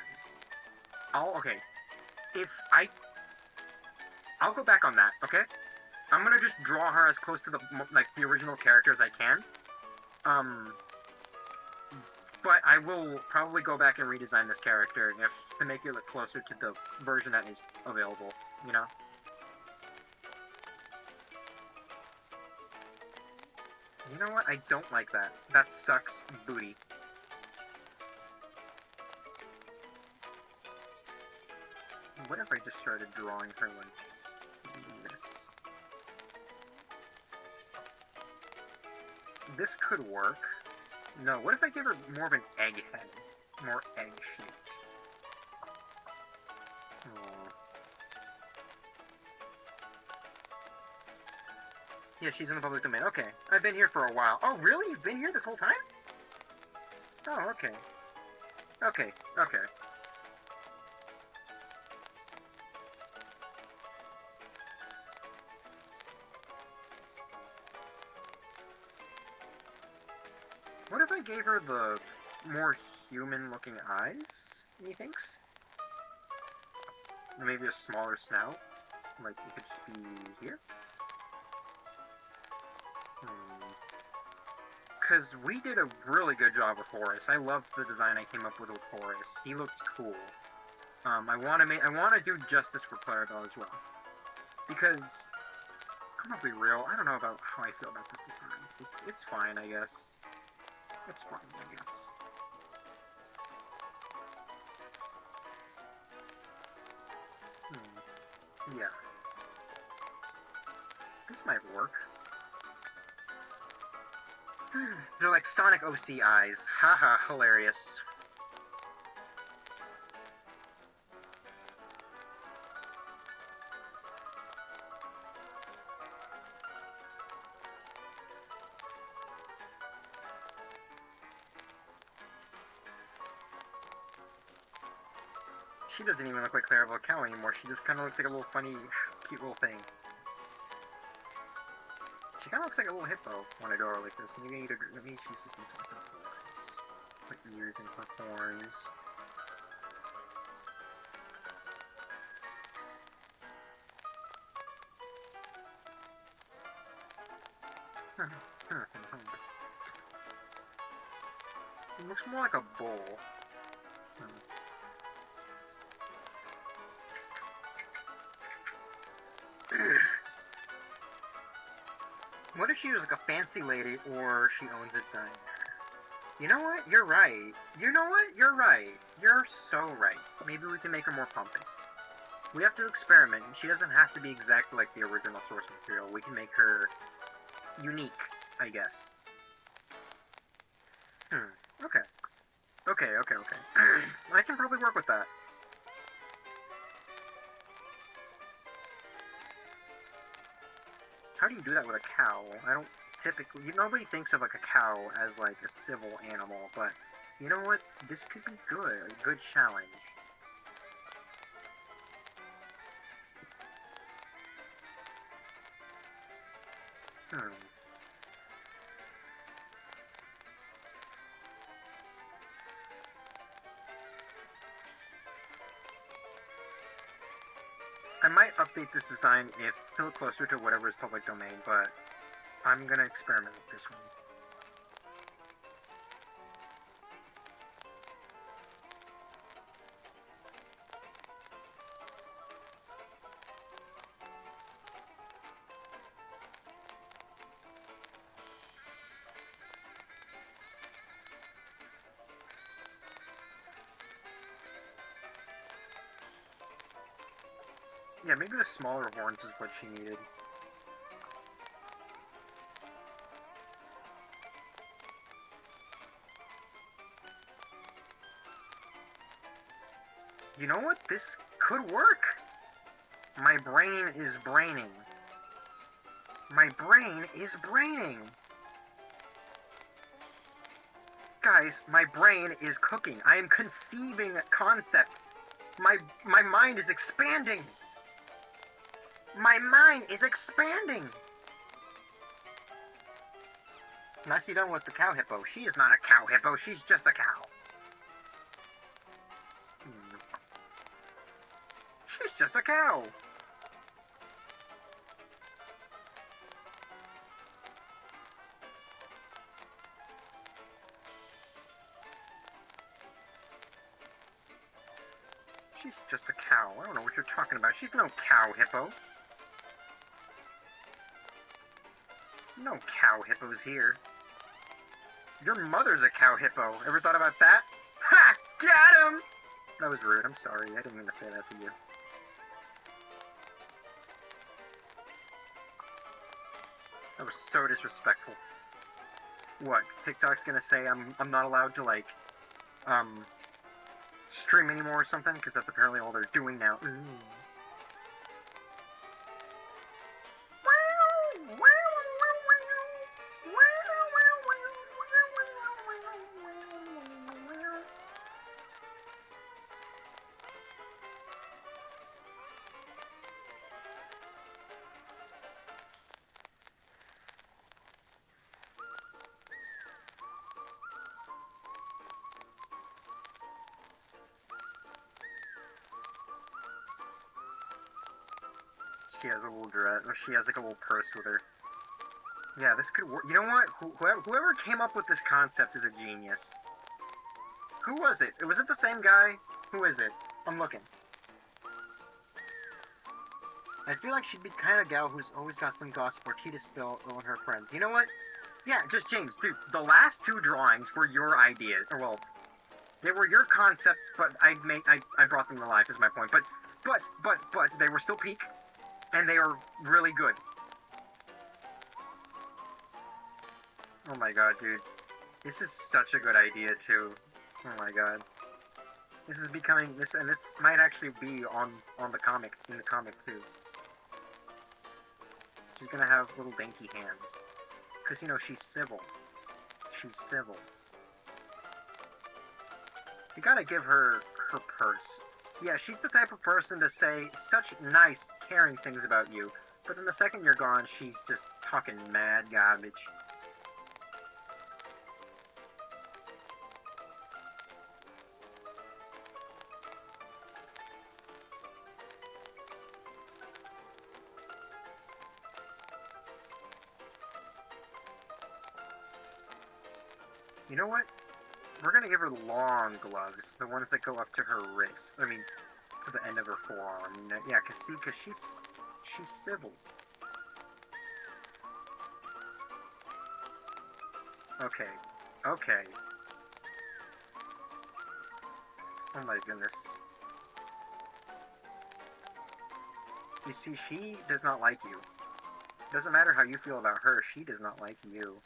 Speaker 1: Okay. I'll go back on that, okay? I'm gonna just draw her as close to the original character as I can. But I will probably go back and redesign this character to make it look closer to the version that is available, you know? You know what? I don't like that. That sucks booty. What if I just started drawing her like this? This could work. No, what if I give her more of an egg head? More egg-shaped. Yeah, she's in the public domain. Okay. I've been here for a while. Oh, really? You've been here this whole time? Oh, okay. Okay, okay. What if I gave her the more human-looking eyes, methinks? Maybe a smaller snout? Like, it could just be here? Because we did a really good job with Horace. I loved the design I came up with Horace. He looks cool. I want to do justice for Clarabelle as well. Because, I'm gonna be real, I don't know about how I feel about this design. It's fine, I guess. It's fine, I guess. Yeah. This might work. They're like Sonic OC eyes. Haha, hilarious. She doesn't even look like Clarabelle Cow anymore. She just kind of looks like a little funny, cute little thing. She kind of looks like a little hippo when I draw her like this. Maybe she's just missing her horns. Her ears and her horns. It looks more like a bull. What if she was like a fancy lady or she owns a diner? You know what? You're right. You know what? You're right. You're so right. Maybe we can make her more pompous. We have to experiment. She doesn't have to be exactly like the original source material. We can make her unique, I guess. Okay. Okay. I can probably work with that. How do you do that with a cow? I don't typically... Nobody thinks of like a cow as like a civil animal, but you know what? This could be good. A good challenge. I might update this design if to look closer to whatever is public domain, but I'm gonna experiment with this one. Yeah, maybe the smaller horns is what she needed. You know what? This could work! My brain is braining. My brain is braining! Guys, my brain is cooking. I am conceiving concepts. My mind is expanding! My mind is expanding! Nicely done with the cow hippo. She is not a cow hippo, she's just a cow. She's just a cow! She's just a cow. I don't know what you're talking about. She's no cow hippo. No cow hippos here. Your mother's a cow hippo. Ever thought about that? Ha! Got him! That was rude. I'm sorry. I didn't mean to say that to you. That was so disrespectful. What? TikTok's gonna say I'm not allowed to, like, stream anymore or something? Because that's apparently all they're doing now. Ooh. She has a little dress, or she has like a little purse with her. Yeah, this could work. You know what? Whoever came up with this concept is a genius. Who was it? Was it the same guy? Who is it? I'm looking. I feel like she'd be the kind of gal who's always got some gossip or tea to spill on her friends. You know what? Yeah, just James, dude. The last two drawings were your ideas. Or, well, they were your concepts, but I brought them to life, is my point. But they were still peak. And they are really good. Oh my god, dude. This is such a good idea, too. Oh my god. This is becoming... This might actually be on the comic, in the comic, too. She's gonna have little dainty hands. Because, you know, she's civil. She's civil. You gotta give her her purse. Yeah, she's the type of person to say such nice, caring things about you, but then the second you're gone, she's just talking mad garbage. You know what? We're gonna give her long gloves, the ones that go up to her wrist. I mean, to the end of her forearm. Yeah, cause she's civil. Okay, okay. Oh my goodness. You see, she does not like you. Doesn't matter how you feel about her, she does not like you.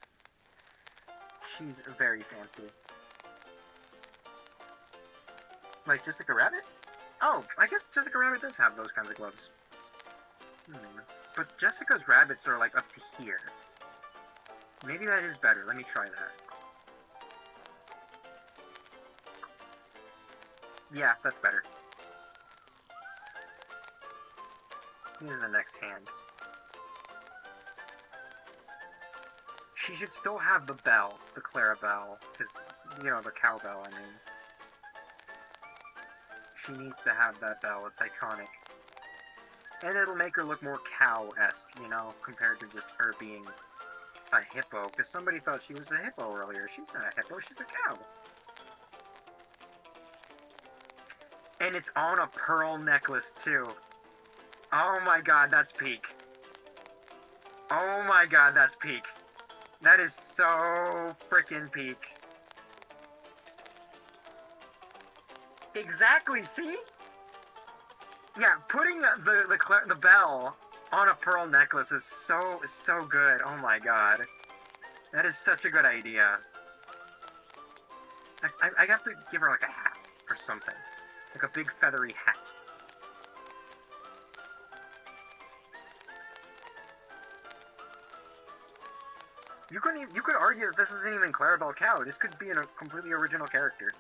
Speaker 1: She's very fancy. Like Jessica Rabbit? Oh, I guess Jessica Rabbit does have those kinds of gloves. But Jessica's rabbits are like up to here. Maybe that is better. Let me try that. Yeah, that's better. Here's the next hand. She should still have the bell, the Clara bell, because, you know, the cowbell, I mean. She needs to have that bell, it's iconic. And it'll make her look more cow-esque, you know, compared to just her being a hippo, because somebody thought she was a hippo earlier. She's not a hippo, she's a cow. And it's on a pearl necklace, too. Oh my god, that's peak. Oh my god, that's peak. That is so freaking peak. Exactly, see? Yeah, putting the bell on a pearl necklace is so good. Oh my god. That is such a good idea. I have to give her like a hat or something. Like a big feathery hat. You could argue that this isn't even Clarabelle Cow. This could be a completely original character.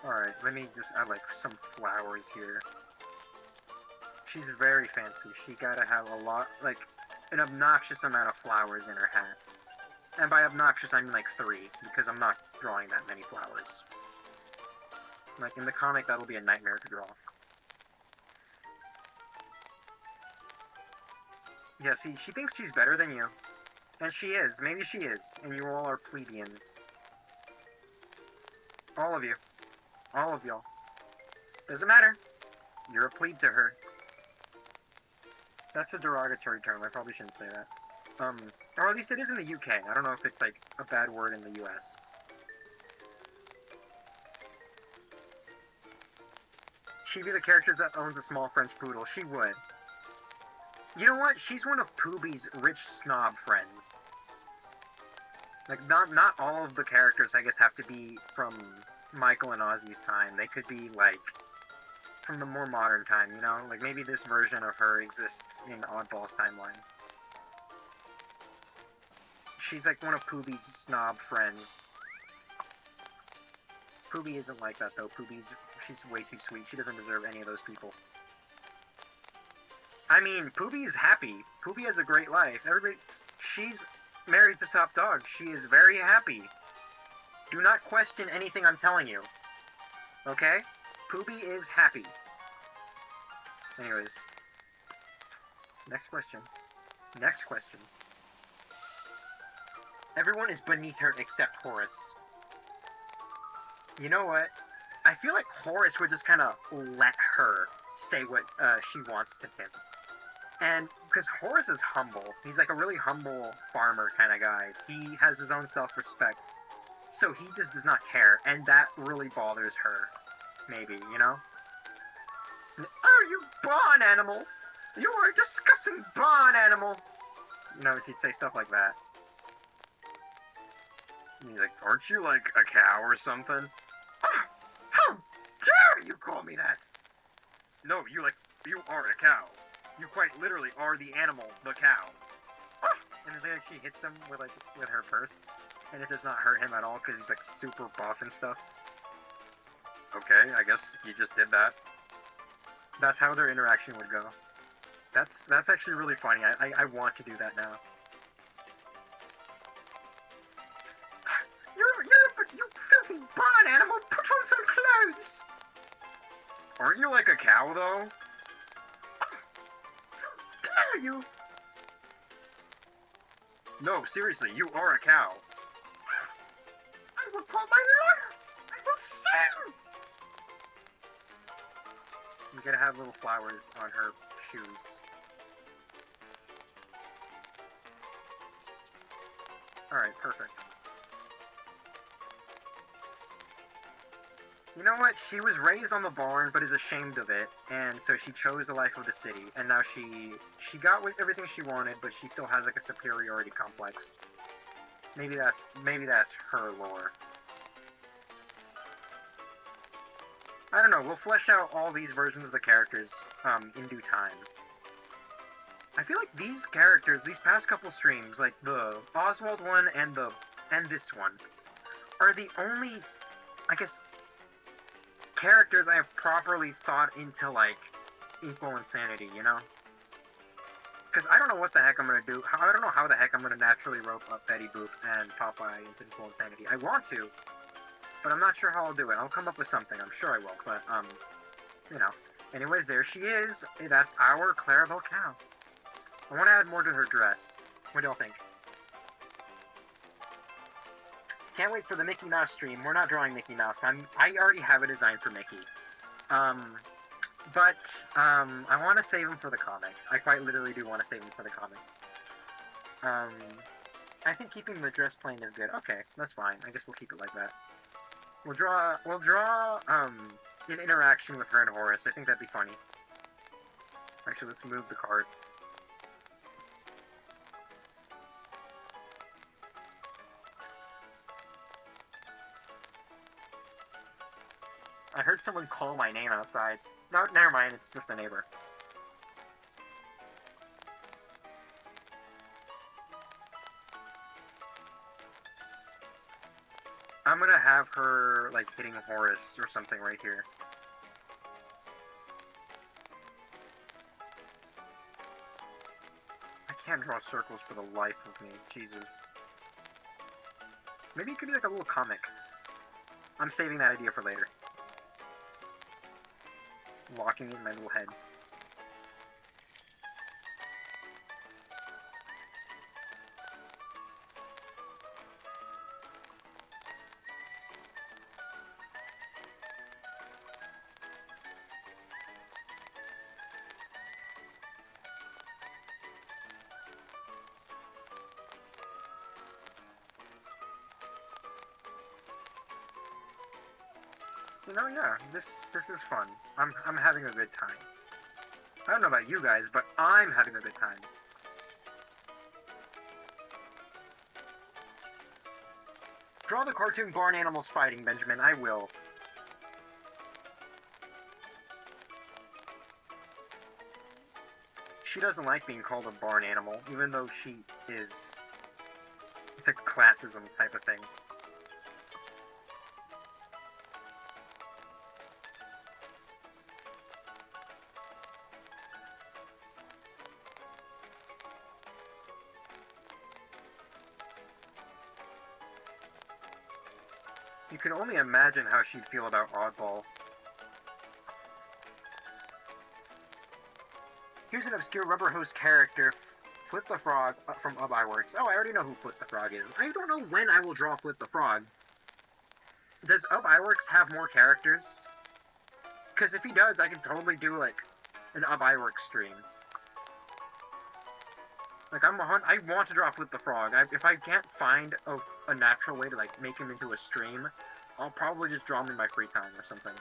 Speaker 1: Alright, let me just add like some flowers here. She's very fancy. She gotta have a lot, like, an obnoxious amount of flowers in her hat. And by obnoxious, I mean like 3, because I'm not drawing that many flowers. Like, in the comic, that'll be a nightmare to draw. Yeah, see, she thinks she's better than you. And she is. Maybe she is. And you all are plebeians. All of you. All of y'all. Doesn't matter. You're a plebe to her. That's a derogatory term. I probably shouldn't say that. Or at least it is in the UK. I don't know if it's, like, a bad word in the US. She'd be the character that owns a small French poodle. She would. You know what? She's one of Poobie's rich snob friends. Like, not all of the characters, I guess, have to be from Michael and Ozzy's time. They could be, like, from the more modern time, you know? Like, maybe this version of her exists in Oddball's timeline. She's, like, one of Poobie's snob friends. Poobie isn't like that, though. She's way too sweet. She doesn't deserve any of those people. I mean, Poobie is happy. Poobie has a great life. She's married to Top Dog. She is very happy. Do not question anything I'm telling you. Okay? Poobie is happy. Anyways. Next question. Next question. Everyone is beneath her except Horace. You know what? I feel like Horace would just kind of let her say what she wants to him. And because Horace is humble, he's like a really humble farmer kind of guy. He has his own self-respect. So he just does not care, and that really bothers her. Maybe, you know? Oh, you barn animal! You are a disgusting barn animal! You know, she'd say stuff like that. And he's like, aren't you like a cow or something? Oh, how dare you call me that? No, you are a cow. You quite literally are the animal, the cow. And then she hits him with her purse, and it does not hurt him at all because he's like super buff and stuff. Okay, I guess you just did that. That's how their interaction would go. That's actually really funny. I want to do that now. You filthy barn animal! Put on some clothes! Aren't you like a cow, though? How dare you! No, seriously, you are a cow. I will call my lawyer! I will sue! You gotta have little flowers on her shoes. Alright, perfect. You know what? She was raised on the barn, but is ashamed of it, and so she chose the life of the city, and now she got with everything she wanted, but she still has like a superiority complex. Maybe that's her lore. I don't know. We'll flesh out all these versions of the characters in due time. I feel like these characters, these past couple streams, like the Oswald one and this one, are the only, I guess, characters I have properly thought into, like, Inkwell Insanity, you know? Because I don't know what the heck I'm going to do. I don't know how the heck I'm going to naturally rope up Betty Boop and Popeye into Inkwell Insanity. I want to, but I'm not sure how I'll do it. I'll come up with something. I'm sure I will, but, you know. Anyways, there she is. That's our Clarabelle cow. I want to add more to her dress. What do y'all think? Can't wait for the Mickey Mouse stream. We're not drawing Mickey Mouse. I already have a design for Mickey. But I want to save him for the comic. I quite literally do want to save him for the comic. I think keeping the dress plain is good. Okay, that's fine. I guess we'll keep it like that. We'll draw an interaction with her and Horace. I think that'd be funny. Actually, let's move the cart. I heard someone call my name outside. No, never mind, it's just a neighbor. I'm gonna have her, like, hitting Horace or something right here. I can't draw circles for the life of me, Jesus. Maybe it could be like a little comic. I'm saving that idea for later. Locking it in my little head. You know, yeah, this is fun. I'm having a good time. I don't know about you guys, but I'm having a good time. Draw the cartoon barn animals fighting, Benjamin. I will. She doesn't like being called a barn animal, even though she is. It's a classism type of thing. You can only imagine how she'd feel about Oddball. Here's an obscure rubber hose character, Flip the Frog, from Up Iworks. Oh, I already know who Flip the Frog is. I don't know when I will draw Flip the Frog. Does Up Iworks have more characters? Because if he does, I can totally do, like, an Up Iworks stream. Like, I want to draw Flip the Frog. If I can't find a natural way to, like, make him into a stream, I'll probably just draw him in my free time or something.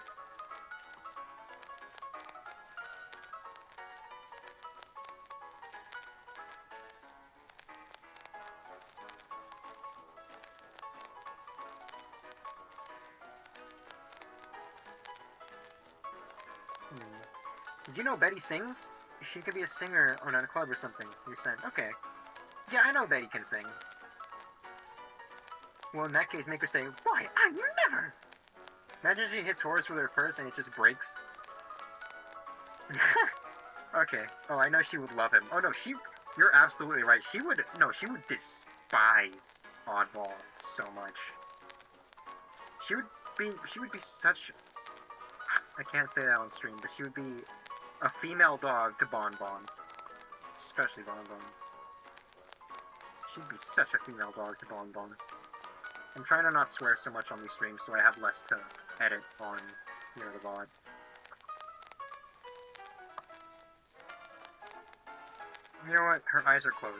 Speaker 1: Did you know Betty sings? she could be a singer on a club or something. You're saying, okay. Yeah, I know Betty can sing. Well, in that case, make her say, why, I never! Imagine she hits Horace with her purse and it just breaks. Okay. Oh, I know she would love him. Oh, no, you're absolutely right. She would despise Oddball so much. She would be such, I can't say that on stream, but she would be a female dog to Bon Bon. Especially Bon Bon. She'd be such a female dog to Bon Bon. I'm trying to not swear so much on these streams so I have less to edit on, the VOD. You know what? Her eyes are closed.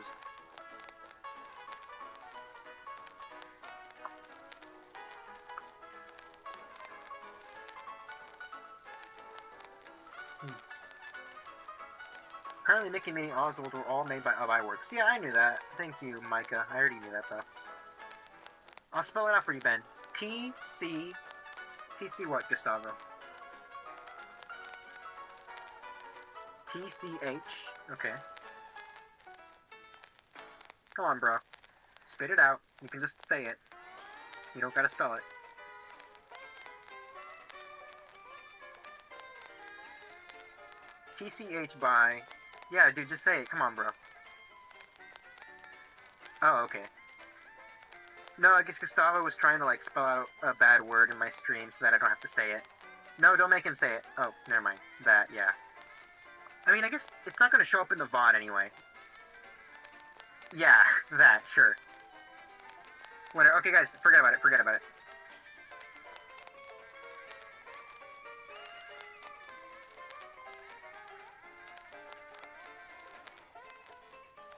Speaker 1: Apparently Mickey, Minnie, Oswald were all made by iWorks. Yeah, I knew that. Thank you, Micah. I already knew that, though. I'll spell it out for you, Ben. T-C what, Gustavo? T-C-H. Okay. Come on, bro. Spit it out. You can just say it. You don't gotta spell it. T-C-H by... Yeah, dude, just say it. Come on, bro. Oh, okay. No, I guess Gustavo was trying to, like, spell out a bad word in my stream so that I don't have to say it. No, don't make him say it. Oh, never mind. That, yeah. I mean, I guess it's not gonna show up in the VOD anyway. Yeah, that, sure. Whatever. Okay, guys, forget about it. Forget about it.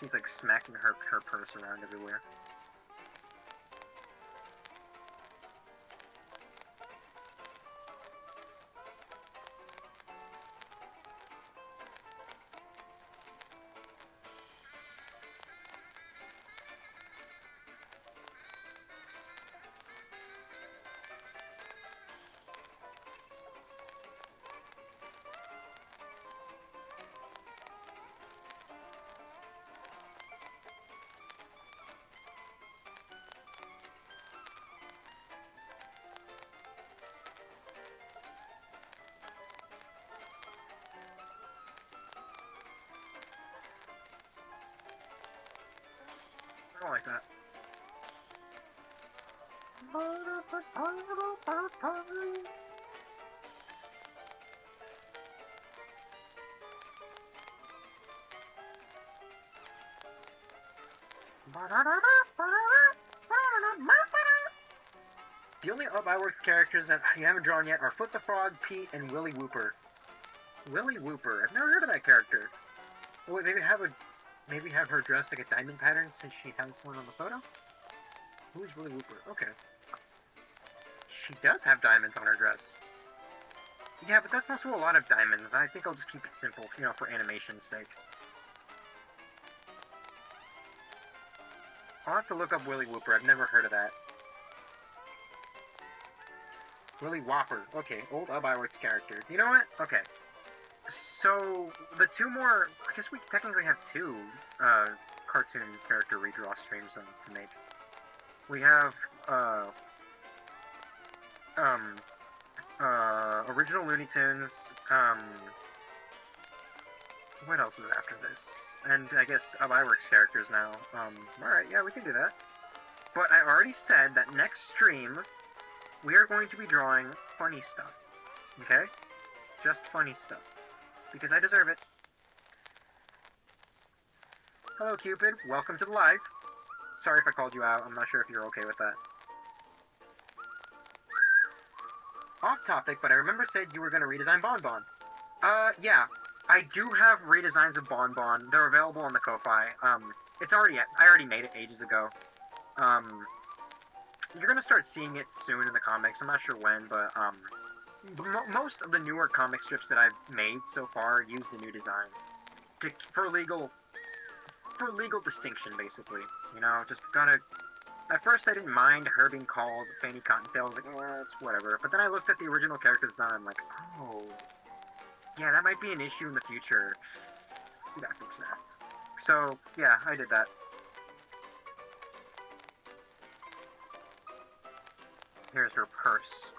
Speaker 1: She's, like, smacking her purse around everywhere. I don't like that. The only iWorks characters that you haven't drawn yet are Foot the Frog, Pete, and Willy Whooper. Willy Whooper. I've never heard of that character. Oh, wait, maybe have her dressed like a diamond pattern since she has one on the photo? Who's Willy Whooper? Okay. She does have diamonds on her dress. Yeah, but that's also a lot of diamonds. I think I'll just keep it simple, you know, for animation's sake. I'll have to look up Willy Whooper. I've never heard of that. Willy Whopper. Okay, old iWorks character. You know what? Okay. So, the two more... I guess we technically have two cartoon character redraw streams to make. We have, original Looney Tunes, what else is after this? And I guess iWorks characters now. Alright, yeah, we can do that. But I already said that next stream, we are going to be drawing funny stuff. Okay? Just funny stuff. Because I deserve it. Hello, Cupid. Welcome to the live. Sorry if I called you out. I'm not sure if you're okay with that. Off topic, but I remember said you were going to redesign Bon Bon. Yeah. I do have redesigns of Bon Bon. They're available on the Ko-Fi. It's already... I already made it ages ago. You're going to start seeing it soon in the comics. I'm not sure when, but, most of the newer comic strips that I've made so far use the new design. For legal distinction, basically. You know, just gotta... At first I didn't mind her being called Fanny Cottontail. I was like, well, it's whatever. But then I looked at the original character design, I'm like, oh... yeah, that might be an issue in the future. We gotta fix that. So, yeah, I did that. Here's her purse.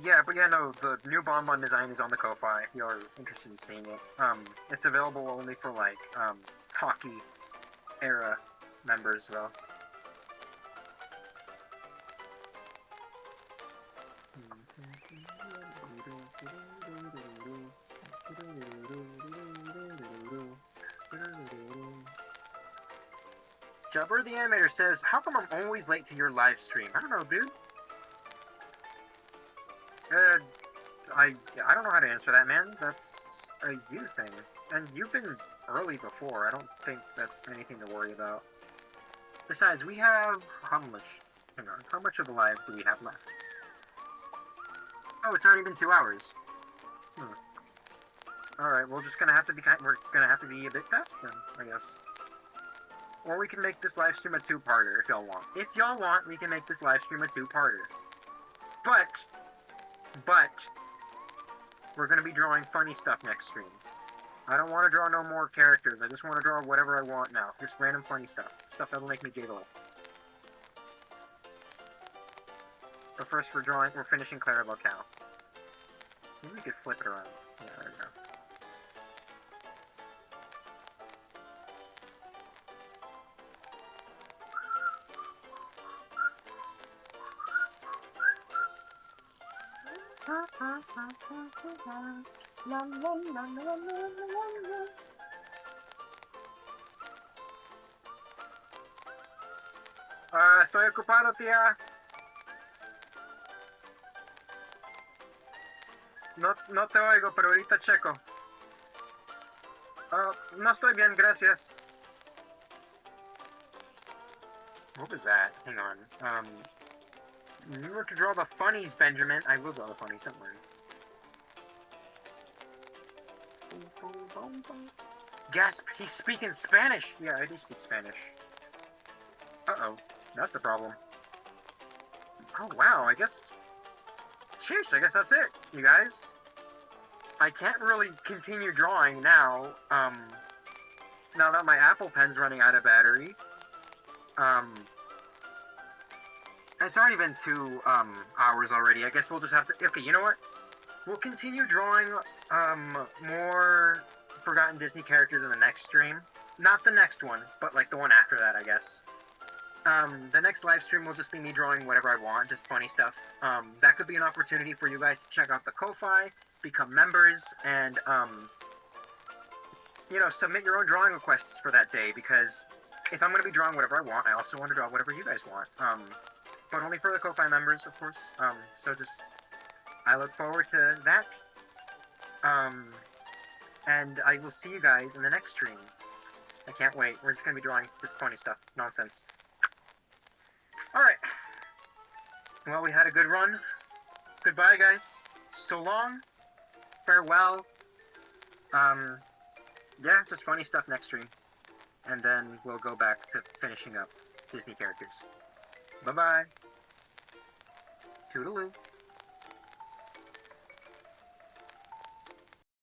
Speaker 1: Yeah, but yeah, no, the new bonbon design is on the Ko-Fi, if you're interested in seeing it. It's available only for, like, Talkie era members, though. Jabber the Animator says, how come I'm always late to your live stream? I don't know, dude. I don't know how to answer that, man. That's a you thing. And you've been early before. I don't think that's anything to worry about. Besides, we have... How much? Hang on. How much of the live do we have left? Oh, it's already been 2 hours. Alright, we're just gonna have to be... We're gonna have to be a bit fast then, I guess. Or we can make this live stream a 2-parter if y'all want. If y'all want, we can make this live stream a 2-parter. But, we're gonna be drawing funny stuff next stream. I don't want to draw no more characters. I just want to draw whatever I want now. Just random funny stuff. Stuff that'll make me giggle. But first we're finishing Clarabelle Cow. Maybe we could flip it around. Yeah, there we go. Estoy ocupado, tía. No te oigo, pero ahorita checo. No estoy bien, gracias. What was that? Hang on. You were to draw the funnies, Benjamin. I will draw the funnies, don't worry. Gasp, he's speaking Spanish! Yeah, I do speak Spanish. Uh-oh, that's a problem. Oh, wow, I guess... Sheesh, I guess that's it, you guys. I can't really continue drawing now, now that my Apple Pen's running out of battery. It's already been 2, hours already. I guess we'll just have to... Okay, you know what? We'll continue drawing, more Forgotten Disney characters in the next stream. Not the next one, but, like, the one after that, I guess. The next live stream will just be me drawing whatever I want, just funny stuff. That could be an opportunity for you guys to check out the Ko-Fi, become members, and, you know, submit your own drawing requests for that day, because if I'm going to be drawing whatever I want, I also want to draw whatever you guys want. But only for the Ko-Fi members, of course. So just, I look forward to that. And I will see you guys in the next stream. I can't wait. We're just going to be drawing this funny stuff. Nonsense. Alright. Well, we had a good run. Goodbye, guys. So long. Farewell. Yeah, just funny stuff next stream. And then we'll go back to finishing up Disney characters. Bye-bye. Toodaloo.